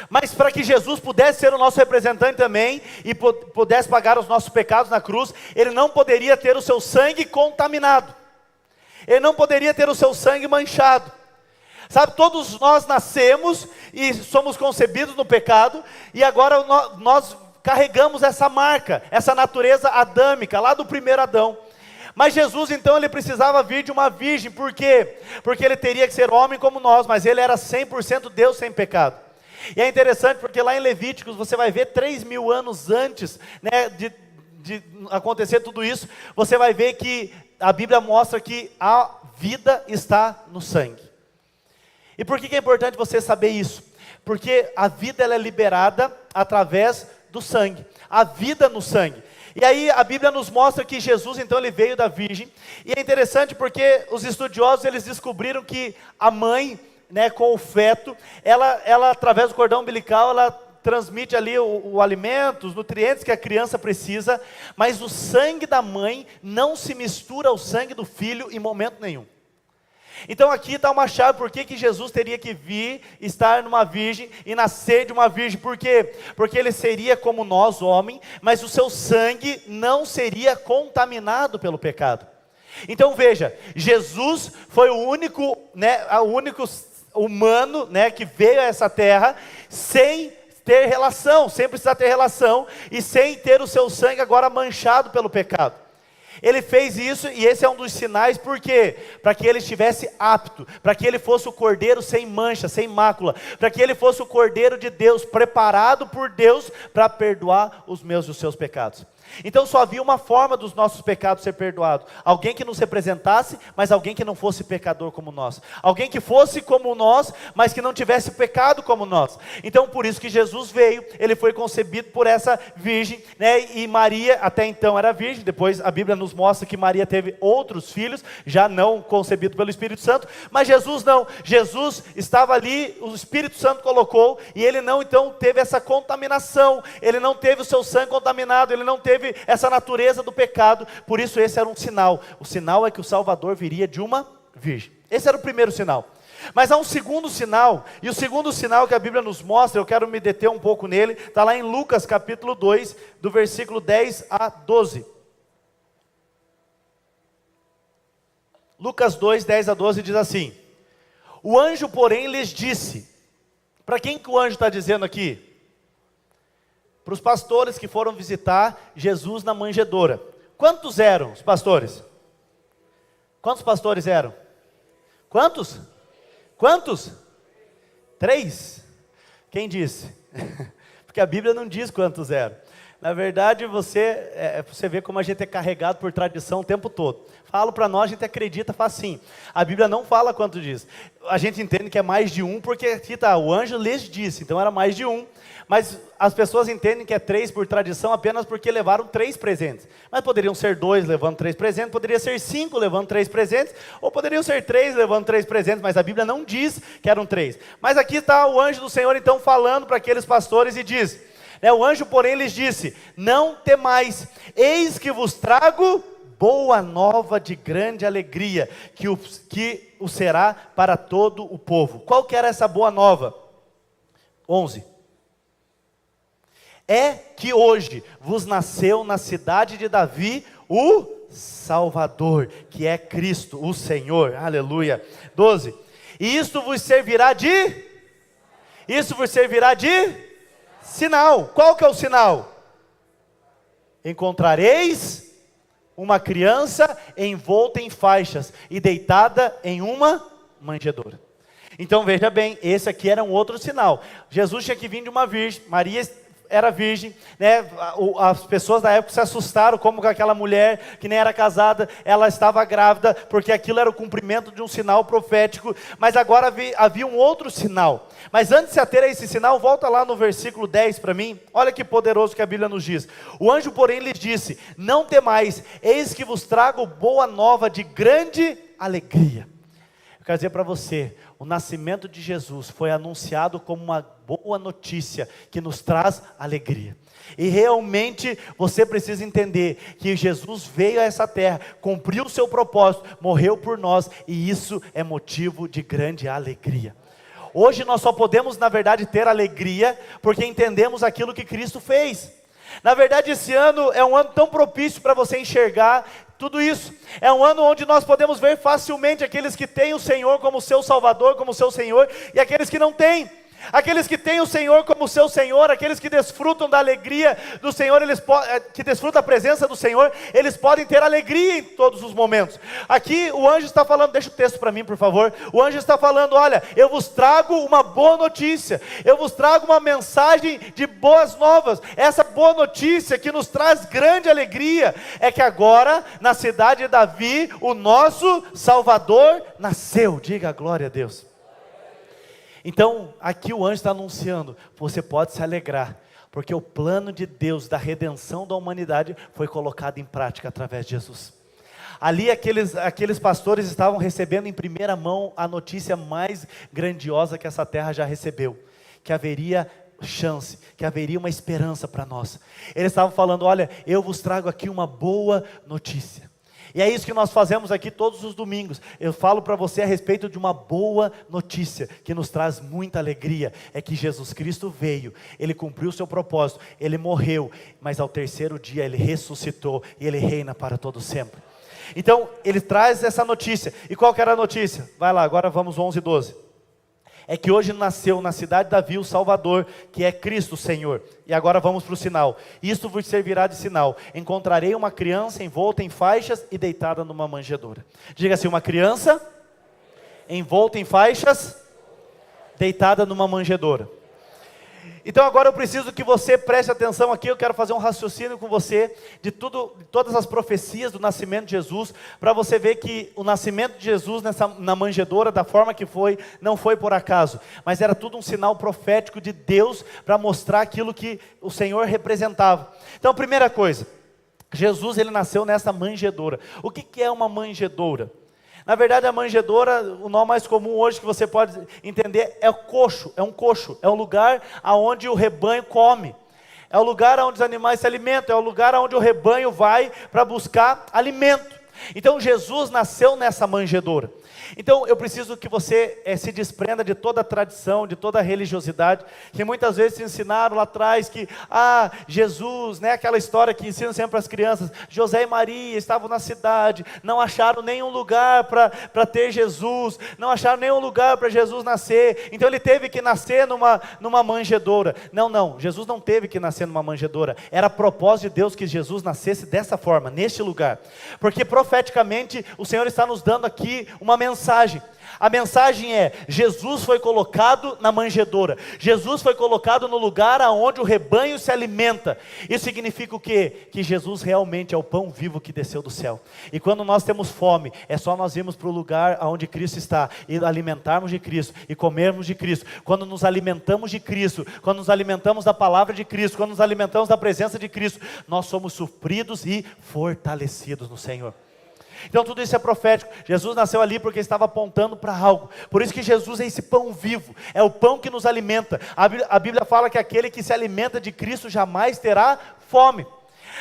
Mas para que Jesus pudesse ser o nosso representante também, e pudesse pagar os nossos pecados na cruz, ele não poderia ter o seu sangue contaminado, ele não poderia ter o seu sangue manchado. Sabe, todos nós nascemos e somos concebidos no pecado, e agora nós carregamos essa marca, essa natureza adâmica, lá do primeiro Adão. Mas Jesus então, ele precisava vir de uma virgem. Por quê? Porque ele teria que ser homem como nós, mas ele era 100% Deus sem pecado. E é interessante porque lá em Levíticos, você vai ver 3.000 anos antes, né, de acontecer tudo isso, você vai ver que a Bíblia mostra que a vida está no sangue. E por que é importante você saber isso? Porque a vida ela é liberada através do sangue, a vida no sangue. E aí a Bíblia nos mostra que Jesus então ele veio da virgem. E é interessante porque os estudiosos eles descobriram que a mãe, né, com o feto, ela através do cordão umbilical, ela transmite ali o alimento, os nutrientes que a criança precisa, mas o sangue da mãe não se mistura ao sangue do filho em momento nenhum. Então aqui está uma chave, por que Jesus teria que vir, estar numa virgem e nascer de uma virgem. Por quê? Porque ele seria como nós, homem, mas o seu sangue não seria contaminado pelo pecado. Então veja, Jesus foi o único humano, né, que veio a essa terra sem ter relação, sem precisar ter relação, e sem ter o seu sangue agora manchado pelo pecado. Ele fez isso, e esse é um dos sinais. Por quê? Para que ele estivesse apto, para que ele fosse o cordeiro sem mancha, sem mácula, para que ele fosse o cordeiro de Deus, preparado por Deus para perdoar os meus e os seus pecados. Então só havia uma forma dos nossos pecados ser perdoados: alguém que nos representasse, mas alguém que não fosse pecador como nós, alguém que fosse como nós, mas que não tivesse pecado como nós. Então por isso que Jesus veio, ele foi concebido por essa virgem, né? E Maria até então era virgem, depois a Bíblia nos mostra que Maria teve outros filhos, já não concebido pelo Espírito Santo, mas Jesus não, Jesus estava ali, o Espírito Santo colocou, e ele não então teve essa contaminação, ele não teve o seu sangue contaminado, ele não teve teve essa natureza do pecado, por isso esse era um sinal. O sinal é que o Salvador viria de uma virgem. Esse era o primeiro sinal. Mas há um segundo sinal, e o segundo sinal que a Bíblia nos mostra, eu quero me deter um pouco nele, está lá em Lucas capítulo 2, do versículo 10 a 12. Lucas 2, 10 a 12 diz assim: o anjo, porém, lhes disse. Para quem que o anjo está dizendo aqui? Para os pastores que foram visitar Jesus na manjedoura. Quantos eram os pastores? Quantos pastores eram? Quantos? Quantos? 3? Quem disse? Porque a Bíblia não diz quantos eram. Na verdade, você vê como a gente é carregado por tradição o tempo todo. Falo para nós, a gente acredita, faz sim. A Bíblia não fala quanto diz. A gente entende que é mais de um, porque aqui está, o anjo lhes disse, então era mais de um. Mas as pessoas entendem que é 3 por tradição apenas porque levaram 3 presentes. Mas poderiam ser 2 levando 3 presentes, poderia ser 5 levando 3 presentes, ou poderiam ser 3 levando 3 presentes, mas a Bíblia não diz que eram 3. Mas aqui está o anjo do Senhor então falando para aqueles pastores e diz, o anjo porém lhes disse, não temais, eis que vos trago boa nova de grande alegria, que o será para todo o povo. Qual que era essa boa nova? 11. É que hoje vos nasceu na cidade de Davi o Salvador, que é Cristo, o Senhor. Aleluia. 12. E isto vos servirá de sinal. Qual que é o sinal? Encontrareis uma criança envolta em faixas e deitada em uma manjedoura. Então veja bem, esse aqui era um outro sinal. Jesus tinha que vir de uma virgem, Maria era virgem, as pessoas da época se assustaram como aquela mulher que nem era casada, ela estava grávida, porque aquilo era o cumprimento de um sinal profético, mas agora havia um outro sinal. Mas antes de se ater a esse sinal, volta lá no versículo 10 para mim, olha que poderoso que a Bíblia nos diz. O anjo porém lhes disse, não temais, eis que vos trago boa nova de grande alegria. Eu quero dizer para você, o nascimento de Jesus foi anunciado como uma boa notícia que nos traz alegria. E realmente você precisa entender que Jesus veio a essa terra, cumpriu o seu propósito, morreu por nós, e isso é motivo de grande alegria. Hoje nós só podemos, na verdade, ter alegria porque entendemos aquilo que Cristo fez. Na verdade, esse ano é um ano tão propício para você enxergar tudo isso. É um ano onde nós podemos ver facilmente aqueles que têm o Senhor como seu Salvador, como seu Senhor, e aqueles que não têm. Aqueles que têm o Senhor como seu Senhor, aqueles que desfrutam da alegria do Senhor, que desfrutam da presença do Senhor, eles podem ter alegria em todos os momentos. Aqui o anjo está falando, deixa o texto para mim por favor, o anjo está falando, olha, eu vos trago uma boa notícia, eu vos trago uma mensagem de boas novas. Essa boa notícia que nos traz grande alegria, é que agora na cidade de Davi, o nosso Salvador nasceu. Diga glória a Deus. Então, aqui o anjo está anunciando, você pode se alegrar, porque o plano de Deus da redenção da humanidade foi colocado em prática através de Jesus. Ali aqueles pastores estavam recebendo em primeira mão a notícia mais grandiosa que essa terra já recebeu, que haveria chance, que haveria uma esperança para nós. Eles estavam falando, olha, eu vos trago aqui uma boa notícia. E é isso que nós fazemos aqui todos os domingos. Eu falo para você a respeito de uma boa notícia, que nos traz muita alegria. É que Jesus Cristo veio, Ele cumpriu o seu propósito, Ele morreu, mas ao terceiro dia Ele ressuscitou, e Ele reina para todo sempre. Então, Ele traz essa notícia. E qual que era a notícia? Vai lá, agora vamos 11 e 12. É que hoje nasceu na cidade de Davi o Salvador, que é Cristo o Senhor. E agora vamos para o sinal. Isto vos servirá de sinal. Encontrarei uma criança envolta em faixas e deitada numa manjedoura. Diga assim, uma criança envolta em faixas, deitada numa manjedoura. Então agora eu preciso que você preste atenção aqui, eu quero fazer um raciocínio com você de todas as profecias do nascimento de Jesus, para você ver que o nascimento de Jesus na manjedoura, da forma que foi, não foi por acaso, mas era tudo um sinal profético de Deus, para mostrar aquilo que o Senhor representava. Então primeira coisa, Jesus ele nasceu nessa manjedoura. O que é uma manjedoura? Na verdade a manjedoura, o nome mais comum hoje que você pode entender é um coxo, é um lugar onde o rebanho come. É o lugar onde os animais se alimentam, é o lugar onde o rebanho vai para buscar alimento. Então Jesus nasceu nessa manjedoura. Então eu preciso que você se desprenda de toda a tradição, de toda a religiosidade, que muitas vezes se ensinaram lá atrás que, Jesus, né, aquela história que ensinam sempre para as crianças, José e Maria estavam na cidade, não acharam nenhum lugar para ter Jesus, não acharam nenhum lugar para Jesus nascer, então ele teve que nascer numa manjedoura. Não, Jesus não teve que nascer numa manjedoura, era propósito de Deus que Jesus nascesse dessa forma, neste lugar, porque profeticamente o Senhor está nos dando aqui uma mensagem. A mensagem é: Jesus foi colocado na manjedoura, Jesus foi colocado no lugar aonde o rebanho se alimenta. Isso significa o quê? Que Jesus realmente é o pão vivo que desceu do céu. E quando nós temos fome, é só nós irmos para o lugar aonde Cristo está, e alimentarmos de Cristo, e comermos de Cristo. Quando nos alimentamos de Cristo, quando nos alimentamos da palavra de Cristo, quando nos alimentamos da presença de Cristo, nós somos supridos e fortalecidos no Senhor. Então tudo isso é profético. Jesus nasceu ali porque estava apontando para algo. Por isso que Jesus é esse pão vivo, é o pão que nos alimenta. A Bíblia fala que aquele que se alimenta de Cristo jamais terá fome.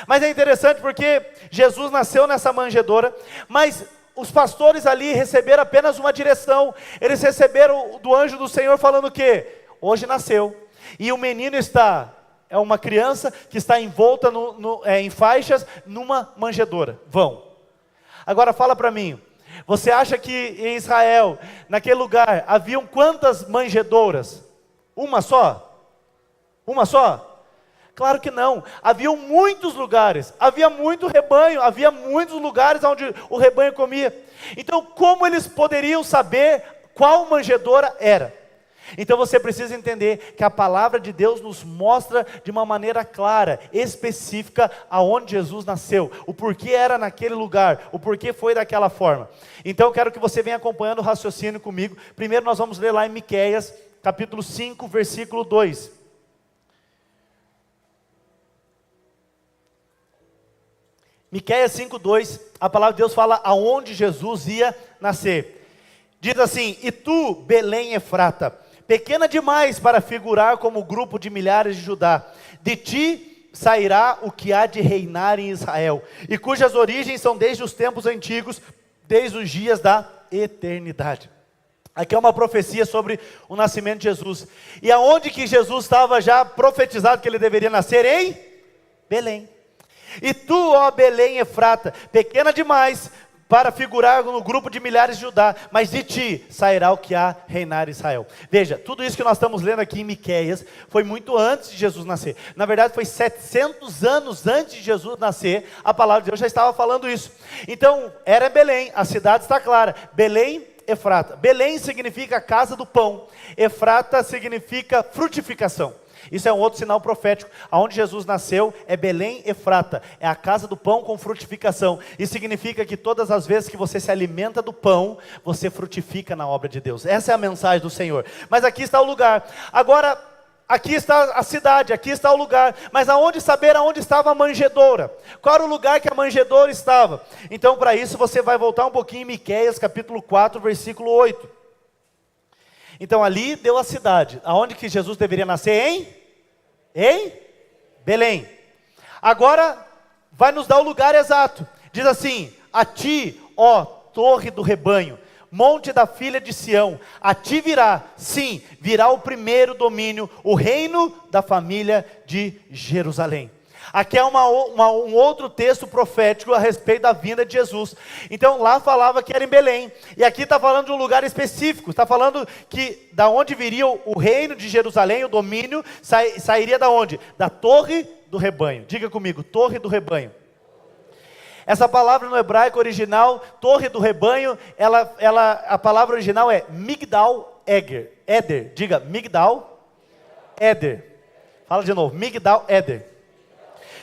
Mas é interessante porque Jesus nasceu nessa manjedoura, mas os pastores ali receberam apenas uma direção. Eles receberam do anjo do Senhor falando o quê? Hoje nasceu, e o menino é uma criança que está envolta em faixas numa manjedoura. Vão. Agora fala para mim, você acha que em Israel, naquele lugar, haviam quantas manjedouras? Uma só? Uma só? Claro que não, haviam muitos lugares, havia muito rebanho, havia muitos lugares onde o rebanho comia. Então como eles poderiam saber qual manjedoura era? Então você precisa entender que a palavra de Deus nos mostra de uma maneira clara, específica, aonde Jesus nasceu, o porquê era naquele lugar, o porquê foi daquela forma. Então eu quero que você venha acompanhando o raciocínio comigo. Primeiro nós vamos ler lá em Miqueias, capítulo 5, versículo 2. Miqueias 5, 2, a palavra de Deus fala aonde Jesus ia nascer. Diz assim: e tu, Belém Efrata, pequena demais para figurar como grupo de milhares de Judá, de ti sairá o que há de reinar em Israel, e cujas origens são desde os tempos antigos, desde os dias da eternidade. Aqui é uma profecia sobre o nascimento de Jesus. E aonde que Jesus estava já profetizado que ele deveria nascer? Em Belém. E tu, ó Belém Efrata, pequena demais para figurar no grupo de milhares de Judá, mas de ti sairá o que há reinar em Israel. Veja, tudo isso que nós estamos lendo aqui em Miqueias foi muito antes de Jesus nascer. Na verdade foi 700 anos antes de Jesus nascer, a palavra de Deus já estava falando isso. Então era Belém, a cidade está clara, Belém Efrata. Belém significa casa do pão, Efrata significa frutificação. Isso é um outro sinal profético. Aonde Jesus nasceu é Belém Efrata, é a casa do pão com frutificação. Isso significa que todas as vezes que você se alimenta do pão, você frutifica na obra de Deus. Essa é a mensagem do Senhor. Mas aqui está o lugar. Agora, aqui está a cidade, aqui está o lugar. Mas aonde saber aonde estava a manjedoura? Qual era o lugar que a manjedoura estava? Então para isso você vai voltar um pouquinho em Miqueias capítulo 4, versículo 8. Então ali deu a cidade. Aonde que Jesus deveria nascer? Em Belém. Agora vai nos dar o lugar exato. Diz assim: a ti, ó torre do rebanho, monte da filha de Sião, a ti virá, sim, virá o primeiro domínio, o reino da família de Jerusalém. Aqui é um outro texto profético a respeito da vinda de Jesus. Então lá falava que era em Belém, e aqui está falando de um lugar específico, está falando que da onde viria o reino de Jerusalém, o domínio, sairia da onde? Da torre do rebanho. Diga comigo, torre do rebanho. Essa palavra no hebraico original, torre do rebanho, a palavra original é Migdal Eder. Diga, Migdal Eder. Fala de novo, Migdal Eder.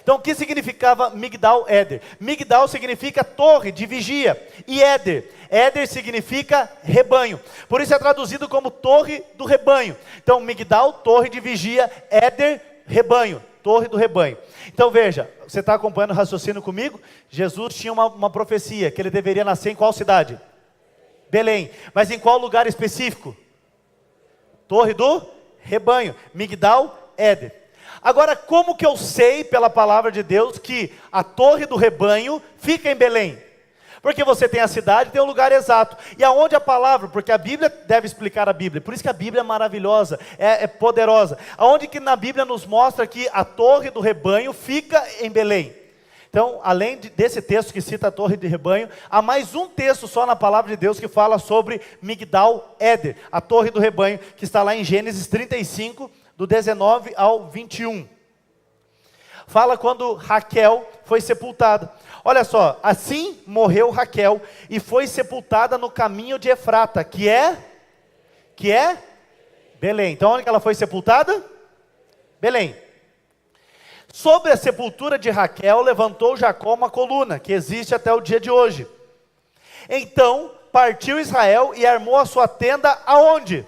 Então o que significava Migdal Eder? Migdal significa torre de vigia, e Eder significa rebanho. Por isso é traduzido como torre do rebanho. Então Migdal, torre de vigia, Eder, rebanho, torre do rebanho. Então veja, você está acompanhando o raciocínio comigo? Jesus tinha uma profecia, que ele deveria nascer em qual cidade? Belém. Mas em qual lugar específico? Torre do rebanho, Migdal Eder. Agora, como que eu sei pela palavra de Deus que a torre do rebanho fica em Belém? Porque você tem a cidade, tem o lugar exato. E aonde a palavra, porque a Bíblia deve explicar a Bíblia, por isso que a Bíblia é maravilhosa, é poderosa. Aonde que na Bíblia nos mostra que a torre do rebanho fica em Belém? Então, além desse texto que cita a torre de rebanho, há mais um texto só na palavra de Deus que fala sobre Migdal Eder, a torre do rebanho, que está lá em Gênesis 35, do 19 ao 21. Fala quando Raquel foi sepultada. Olha só, assim morreu Raquel e foi sepultada no caminho de Efrata, que é Belém. Então onde que ela foi sepultada? Belém. Sobre a sepultura de Raquel levantou Jacó uma coluna, que existe até o dia de hoje. Então partiu Israel e armou a sua tenda aonde?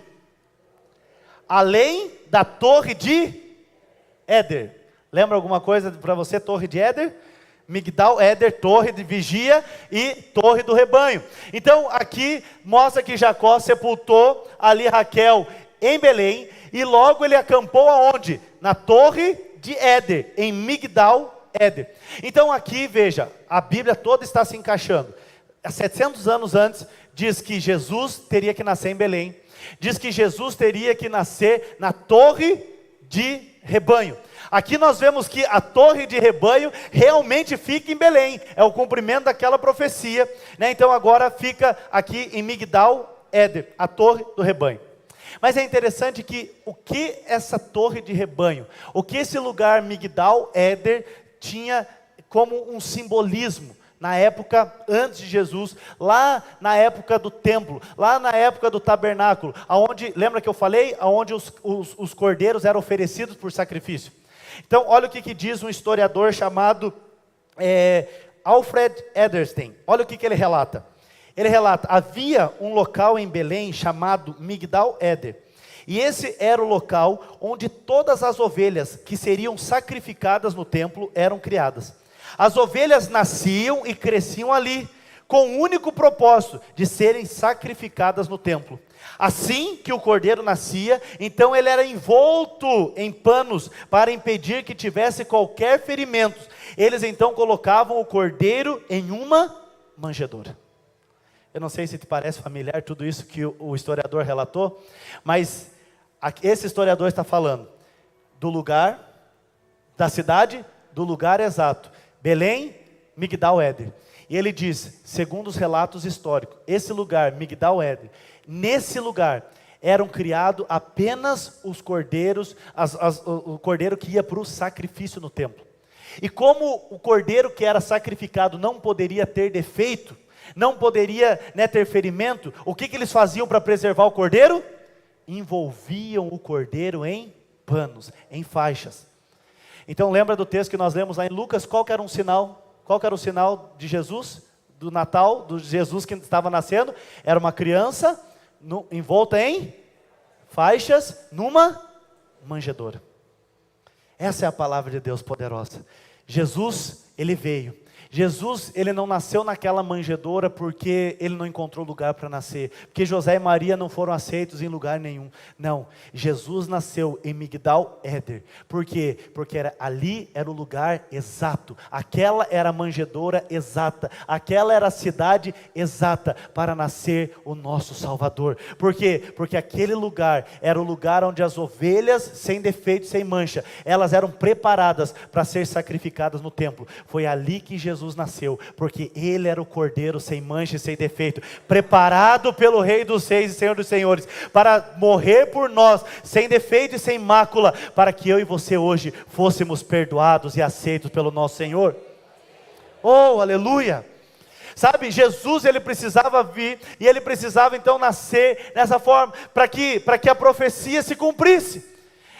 Além da torre de Éder. Lembra alguma coisa para você, torre de Éder? Migdal Éder, torre de vigia e torre do rebanho. Então aqui mostra que Jacó sepultou ali Raquel em Belém, e logo ele acampou aonde? Na torre de Éder, em Migdal Éder. Então aqui veja, a Bíblia toda está se encaixando. Há 700 anos antes, diz que Jesus teria que nascer em Belém, diz que Jesus teria que nascer na torre de rebanho. Aqui nós vemos que a torre de rebanho realmente fica em Belém, é o cumprimento daquela profecia, né? Então agora fica aqui em Migdal Éder, a torre do rebanho. Mas é interessante que o que essa torre de rebanho, o que esse lugar Migdal Éder tinha como um simbolismo, na época antes de Jesus, lá na época do templo, lá na época do tabernáculo, aonde, lembra que eu falei? Aonde os cordeiros eram oferecidos por sacrifício. Então olha o que diz um historiador chamado Alfred Ederstein. Olha o que ele relata. Ele relata, havia um local em Belém chamado Migdal Éder, e esse era o local onde todas as ovelhas que seriam sacrificadas no templo eram criadas. As ovelhas nasciam e cresciam ali, com o único propósito de serem sacrificadas no templo. Assim que o cordeiro nascia, então ele era envolto em panos para impedir que tivesse qualquer ferimento. Eles então colocavam o cordeiro em uma manjedoura. Eu não sei se te parece familiar tudo isso que o historiador relatou, mas esse historiador está falando do lugar, da cidade, do lugar exato. Belém, Migdal Éder. E ele diz, segundo os relatos históricos, esse lugar, Migdal Éder, nesse lugar eram criados apenas os cordeiros, o cordeiro que ia para o sacrifício no templo. E como o cordeiro que era sacrificado não poderia ter defeito, não poderia, ter ferimento, o que eles faziam para preservar o cordeiro? Envolviam o cordeiro em panos, em faixas. Então lembra do texto que nós lemos lá em Lucas, qual que era um sinal? Qual que era o sinal de Jesus, do Natal, do Jesus que estava nascendo? Era uma criança envolta em faixas numa manjedoura. Essa é a palavra de Deus poderosa. Jesus, ele veio. Jesus, ele não nasceu naquela manjedoura porque ele não encontrou lugar para nascer, porque José e Maria não foram aceitos em lugar nenhum. Não, Jesus nasceu em Migdal Éder. Por quê? Porque ali era o lugar exato, aquela era a manjedoura exata, aquela era a cidade exata para nascer o nosso Salvador. Por quê? Porque aquele lugar era o lugar onde as ovelhas sem defeito, sem mancha, elas eram preparadas para ser sacrificadas no templo. Foi ali que Jesus nasceu, porque ele era o cordeiro sem mancha e sem defeito, preparado pelo Rei dos Reis e Senhor dos Senhores, para morrer por nós, sem defeito e sem mácula, para que eu e você hoje fôssemos perdoados e aceitos pelo nosso Senhor. Oh, aleluia! Sabe, Jesus, ele precisava vir, e ele precisava então nascer dessa forma, para que a profecia se cumprisse.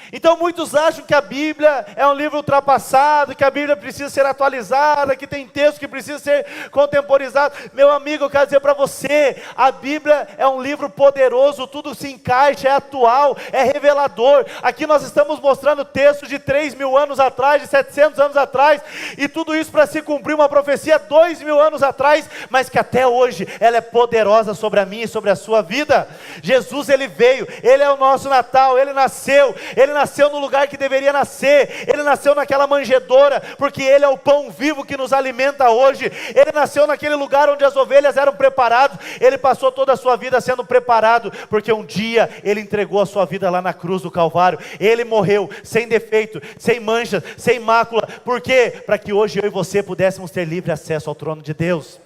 Então muitos acham que a Bíblia é um livro ultrapassado, que a Bíblia precisa ser atualizada, que tem texto que precisa ser contemporizado. Meu amigo, eu quero dizer para você, a Bíblia é um livro poderoso, tudo se encaixa, é atual, é revelador. Aqui nós estamos mostrando textos de 3.000 anos atrás, de 700 anos atrás, e tudo isso para se cumprir uma profecia 2.000 anos atrás, mas que até hoje ela é poderosa sobre a minha e sobre a sua vida. Jesus, ele veio, ele é o nosso Natal, ele nasceu Ele nasceu no lugar que deveria nascer. Ele nasceu naquela manjedoura, porque Ele é o pão vivo que nos alimenta hoje. Ele nasceu naquele lugar onde as ovelhas eram preparadas. Ele passou toda a sua vida sendo preparado, porque um dia Ele entregou a sua vida lá na cruz do Calvário. Ele morreu sem defeito, sem manchas, sem mácula. Por quê? Para que hoje eu e você pudéssemos ter livre acesso ao trono de Deus.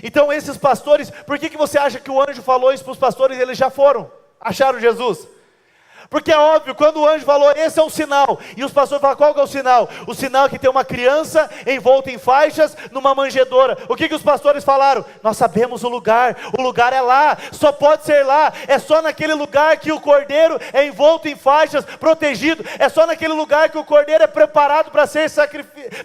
Então esses pastores, por que você acha que o anjo falou isso para os pastores e eles já foram? Acharam Jesus? Porque é óbvio, quando o anjo falou, esse é um sinal, e os pastores falam, qual que é o sinal? O sinal é que tem uma criança envolta em faixas, numa manjedoura. O que os pastores falaram? Nós sabemos o lugar é lá, só pode ser lá, é só naquele lugar que o cordeiro é envolto em faixas, protegido, é só naquele lugar que o cordeiro é preparado para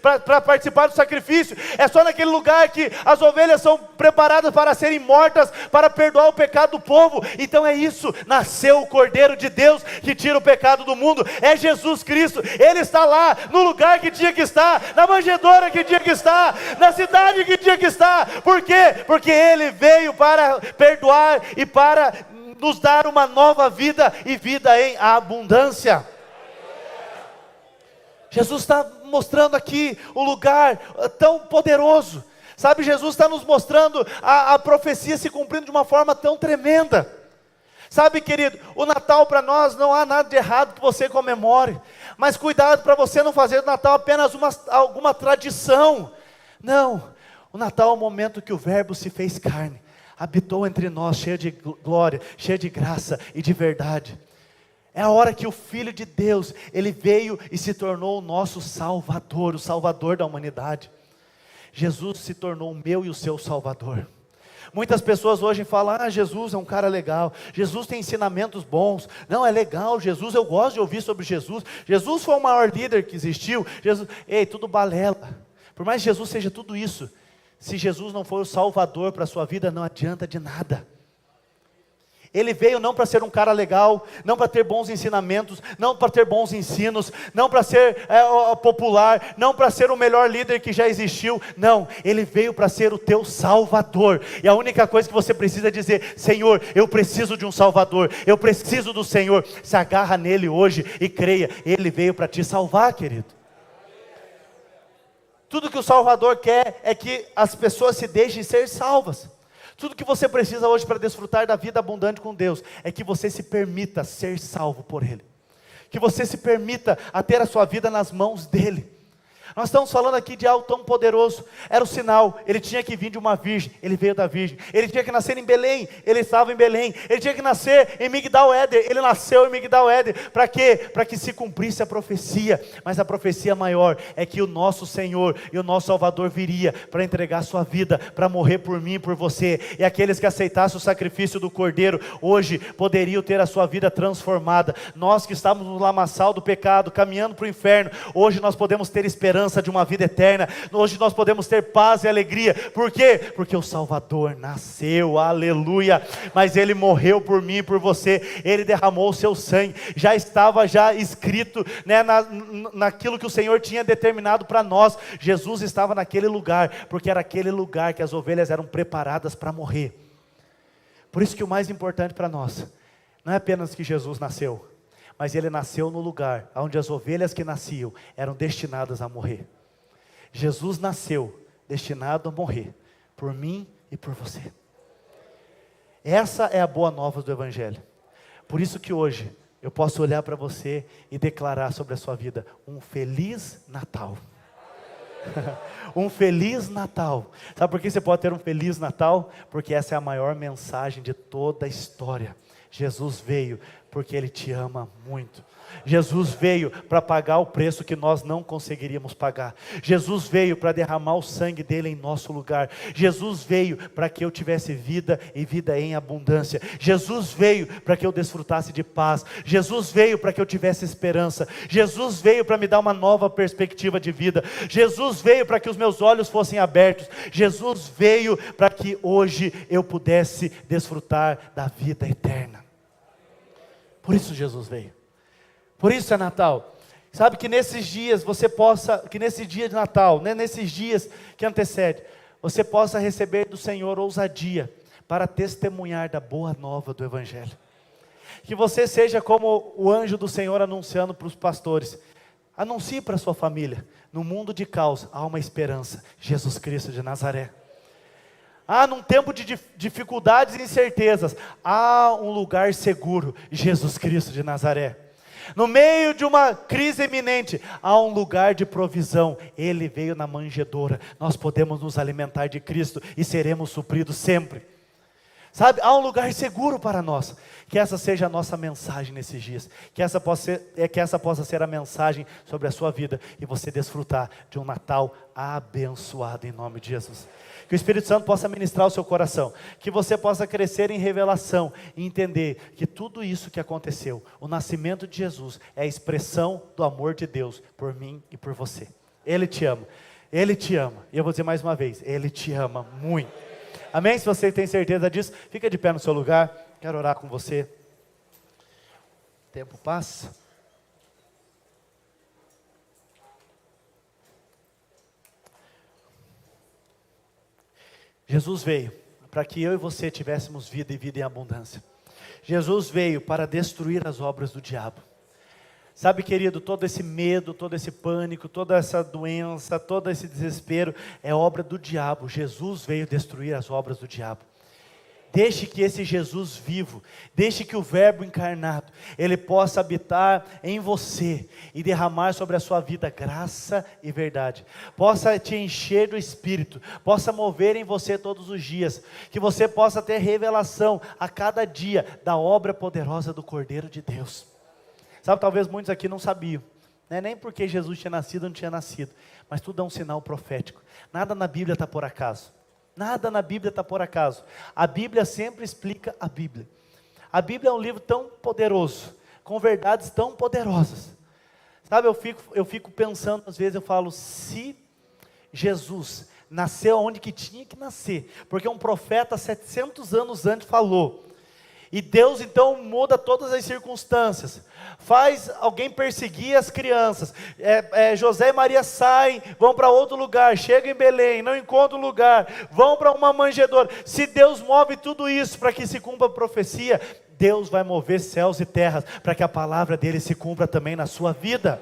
para participar do sacrifício, é só naquele lugar que as ovelhas são preparadas para serem mortas, para perdoar o pecado do povo. Então é isso, nasceu o Cordeiro de Deus, que tira o pecado do mundo, é Jesus Cristo. Ele está lá, no lugar que tinha que estar, na manjedoura que tinha que estar, na cidade que tinha que estar. Por quê? Porque Ele veio para perdoar e para nos dar uma nova vida, e vida em abundância. Jesus está mostrando aqui o lugar tão poderoso, sabe? Jesus está nos mostrando a profecia se cumprindo de uma forma tão tremenda. Sabe, querido, o Natal para nós não há nada de errado que você comemore, mas cuidado para você não fazer do Natal apenas alguma tradição. Não, o Natal é o momento que o Verbo se fez carne, habitou entre nós, cheio de glória, cheio de graça e de verdade. É a hora que o Filho de Deus, Ele veio e se tornou o nosso Salvador, o Salvador da humanidade. Jesus se tornou o meu e o seu Salvador. Muitas pessoas hoje falam, Jesus é um cara legal, Jesus tem ensinamentos bons, não, é legal, Jesus, eu gosto de ouvir sobre Jesus, Jesus foi o maior líder que existiu, Jesus, tudo balela. Por mais que Jesus seja tudo isso, se Jesus não for o Salvador para a sua vida, não adianta de nada. Ele veio não para ser um cara legal, não para ter bons ensinamentos, não para ter bons ensinos, não para ser popular, não para ser o melhor líder que já existiu. Não, Ele veio para ser o teu Salvador. E a única coisa que você precisa dizer, Senhor, eu preciso de um Salvador, eu preciso do Senhor. Se agarra nele hoje e creia, Ele veio para te salvar, querido. Tudo que o Salvador quer é que as pessoas se deixem ser salvas. Tudo que você precisa hoje para desfrutar da vida abundante com Deus, é que você se permita ser salvo por Ele. Que você se permita a ter a sua vida nas mãos dEle. Nós estamos falando aqui de algo tão poderoso. Era o sinal, Ele tinha que vir de uma virgem, Ele veio da virgem. Ele tinha que nascer em Belém, Ele estava em Belém. Ele tinha que nascer em Migdal-Éder, Ele nasceu em Migdal-Éder. Para quê? Para que se cumprisse a profecia. Mas a profecia maior é que o nosso Senhor e o nosso Salvador viria para entregar a sua vida, para morrer por mim e por você. E aqueles que aceitassem o sacrifício do Cordeiro, hoje poderiam ter a sua vida transformada. Nós que estávamos no lamaçal do pecado, caminhando para o inferno, hoje nós podemos ter esperança de uma vida eterna. Hoje nós podemos ter paz e alegria. Por quê? Porque o Salvador nasceu, aleluia. Mas Ele morreu por mim e por você. Ele derramou o seu sangue. Já estava escrito, né, naquilo que o Senhor tinha determinado para nós. Jesus estava naquele lugar, porque era aquele lugar que as ovelhas eram preparadas para morrer. Por isso que o mais importante para nós não é apenas que Jesus nasceu, mas Ele nasceu no lugar onde as ovelhas que nasciam eram destinadas a morrer. Jesus nasceu destinado a morrer, por mim e por você. Essa é a boa nova do Evangelho. Por isso que hoje eu posso olhar para você e declarar sobre a sua vida, um Feliz Natal. Um Feliz Natal. Sabe por que você pode ter um Feliz Natal? Porque essa é a maior mensagem de toda a história. Jesus veio porque Ele te ama muito. Jesus veio para pagar o preço que nós não conseguiríamos pagar. Jesus veio para derramar o sangue dele em nosso lugar. Jesus veio para que eu tivesse vida e vida em abundância. Jesus veio para que eu desfrutasse de paz. Jesus veio para que eu tivesse esperança. Jesus veio para me dar uma nova perspectiva de vida. Jesus veio para que os meus olhos fossem abertos. Jesus veio para que hoje eu pudesse desfrutar da vida eterna. Por isso Jesus veio. Por isso é Natal. Sabe que nesses dias que nesse dia de Natal, né, nesses dias que antecede, você possa receber do Senhor ousadia para testemunhar da boa nova do Evangelho. Que você seja como o anjo do Senhor anunciando para os pastores. Anuncie para a sua família. No mundo de caos há uma esperança. Jesus Cristo de Nazaré. Num tempo de dificuldades e incertezas, há um lugar seguro. Jesus Cristo de Nazaré. No meio de uma crise iminente, há um lugar de provisão. Ele veio na manjedoura. Nós podemos nos alimentar de Cristo e seremos supridos sempre. Sabe, há um lugar seguro para nós. Que essa seja a nossa mensagem nesses dias. Que essa possa ser a mensagem sobre a sua vida. E você desfrutar de um Natal abençoado em nome de Jesus. Que o Espírito Santo possa ministrar o seu coração. Que você possa crescer em revelação. E entender que tudo isso que aconteceu, o nascimento de Jesus, é a expressão do amor de Deus por mim e por você. Ele te ama. Ele te ama. E eu vou dizer mais uma vez, Ele te ama muito. Amém? Se você tem certeza disso, fica de pé no seu lugar. Quero orar com você. O tempo passa. Jesus veio para que eu e você tivéssemos vida e vida em abundância. Jesus veio para destruir as obras do diabo. Sabe, querido, todo esse medo, todo esse pânico, toda essa doença, todo esse desespero é obra do diabo. Jesus veio destruir as obras do diabo. Deixe que esse Jesus vivo, deixe que o Verbo encarnado, Ele possa habitar em você e derramar sobre a sua vida graça e verdade. Possa te encher do Espírito, possa mover em você todos os dias. Que você possa ter revelação a cada dia da obra poderosa do Cordeiro de Deus. Sabe, talvez muitos aqui não sabiam, né? Nem porque Jesus tinha nascido ou não tinha nascido, mas tudo é um sinal profético. Nada na Bíblia está por acaso. Nada na Bíblia está por acaso. A Bíblia sempre explica a Bíblia. A Bíblia é um livro tão poderoso, com verdades tão poderosas. Sabe, eu fico pensando, às vezes eu falo, se Jesus nasceu onde que tinha que nascer, porque um profeta 700 anos antes falou, e Deus então muda todas as circunstâncias, faz alguém perseguir as crianças, José e Maria saem, vão para outro lugar, chegam em Belém, não encontram lugar, vão para uma manjedoura. Se Deus move tudo isso para que se cumpra a profecia, Deus vai mover céus e terras, para que a palavra dele se cumpra também na sua vida.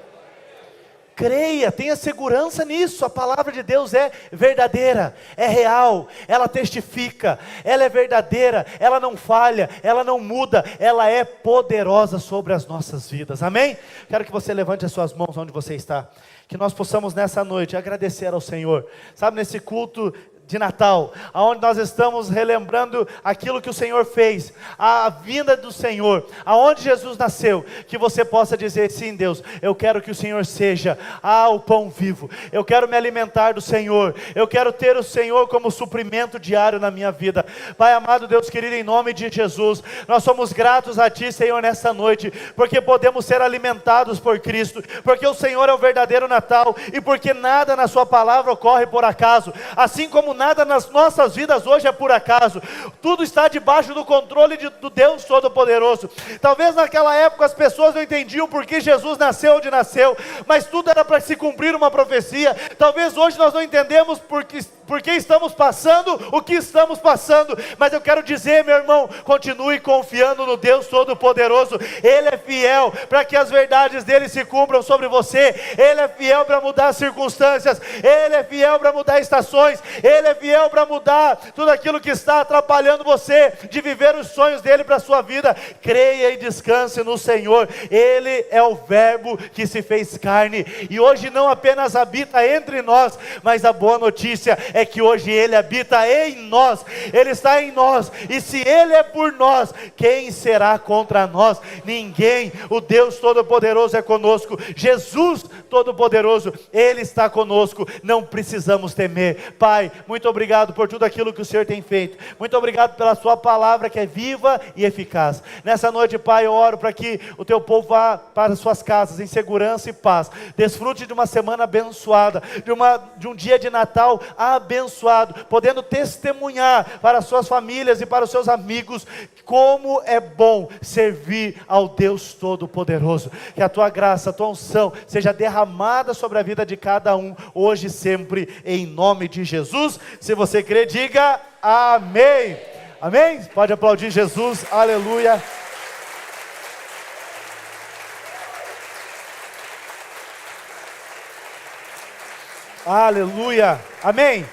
Creia, tenha segurança nisso. A palavra de Deus é verdadeira, é real, ela testifica, ela é verdadeira, ela não falha, ela não muda, ela é poderosa sobre as nossas vidas, amém? Quero que você levante as suas mãos onde você está, que nós possamos nessa noite agradecer ao Senhor, sabe, nesse culto de Natal, aonde nós estamos relembrando aquilo que o Senhor fez, a vinda do Senhor, aonde Jesus nasceu, que você possa dizer, sim Deus, eu quero que o Senhor seja o pão vivo, eu quero me alimentar do Senhor, eu quero ter o Senhor como suprimento diário na minha vida. Pai amado, Deus querido, em nome de Jesus, nós somos gratos a Ti, Senhor, nessa noite, porque podemos ser alimentados por Cristo, porque o Senhor é o verdadeiro Natal, e porque nada na Sua palavra ocorre por acaso, assim como nada nas nossas vidas hoje é por acaso, tudo está debaixo do controle do Deus Todo-Poderoso. Talvez naquela época as pessoas não entendiam por que Jesus nasceu onde nasceu, mas tudo era para se cumprir uma profecia. Talvez hoje nós não entendemos por que estamos passando o que estamos passando, mas eu quero dizer, meu irmão, continue confiando no Deus Todo-Poderoso. Ele é fiel para que as verdades dele se cumpram sobre você, Ele é fiel para mudar as circunstâncias, Ele é fiel para mudar estações, Ele é fiel para mudar tudo aquilo que está atrapalhando você de viver os sonhos dele para a sua vida. Creia e descanse no Senhor. Ele é o Verbo que se fez carne e hoje não apenas habita entre nós, mas a boa notícia é que hoje Ele habita em nós, Ele está em nós, e se Ele é por nós, quem será contra nós? Ninguém. O Deus Todo-Poderoso é conosco, Jesus Todo-Poderoso, Ele está conosco, não precisamos temer. Pai, muito obrigado por tudo aquilo que o Senhor tem feito, muito obrigado pela Sua palavra que é viva e eficaz. Nessa noite, Pai, eu oro para que o Teu povo vá para as suas casas em segurança e paz, desfrute de uma semana abençoada, de um dia de Natal abençoado, podendo testemunhar para as suas famílias e para os seus amigos como é bom servir ao Deus Todo-Poderoso. Que a Tua graça, a Tua unção seja derramada sobre a vida de cada um, hoje e sempre, em nome de Jesus. Se você crê, diga amém. Amém? Pode aplaudir Jesus, aleluia. Aleluia. Amém.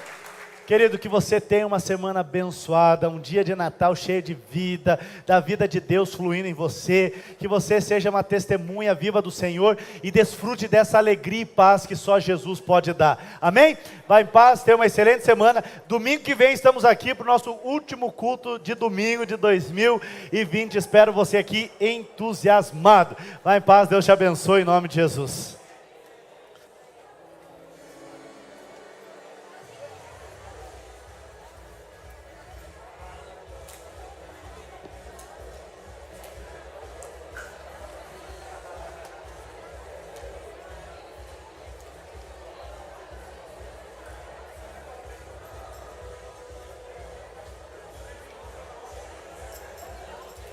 Querido, que você tenha uma semana abençoada, um dia de Natal cheio de vida, da vida de Deus fluindo em você, que você seja uma testemunha viva do Senhor e desfrute dessa alegria e paz que só Jesus pode dar. Amém? Vá em paz, tenha uma excelente semana. Domingo que vem estamos aqui para o nosso último culto de domingo de 2020. Espero você aqui entusiasmado. Vá em paz, Deus te abençoe em nome de Jesus.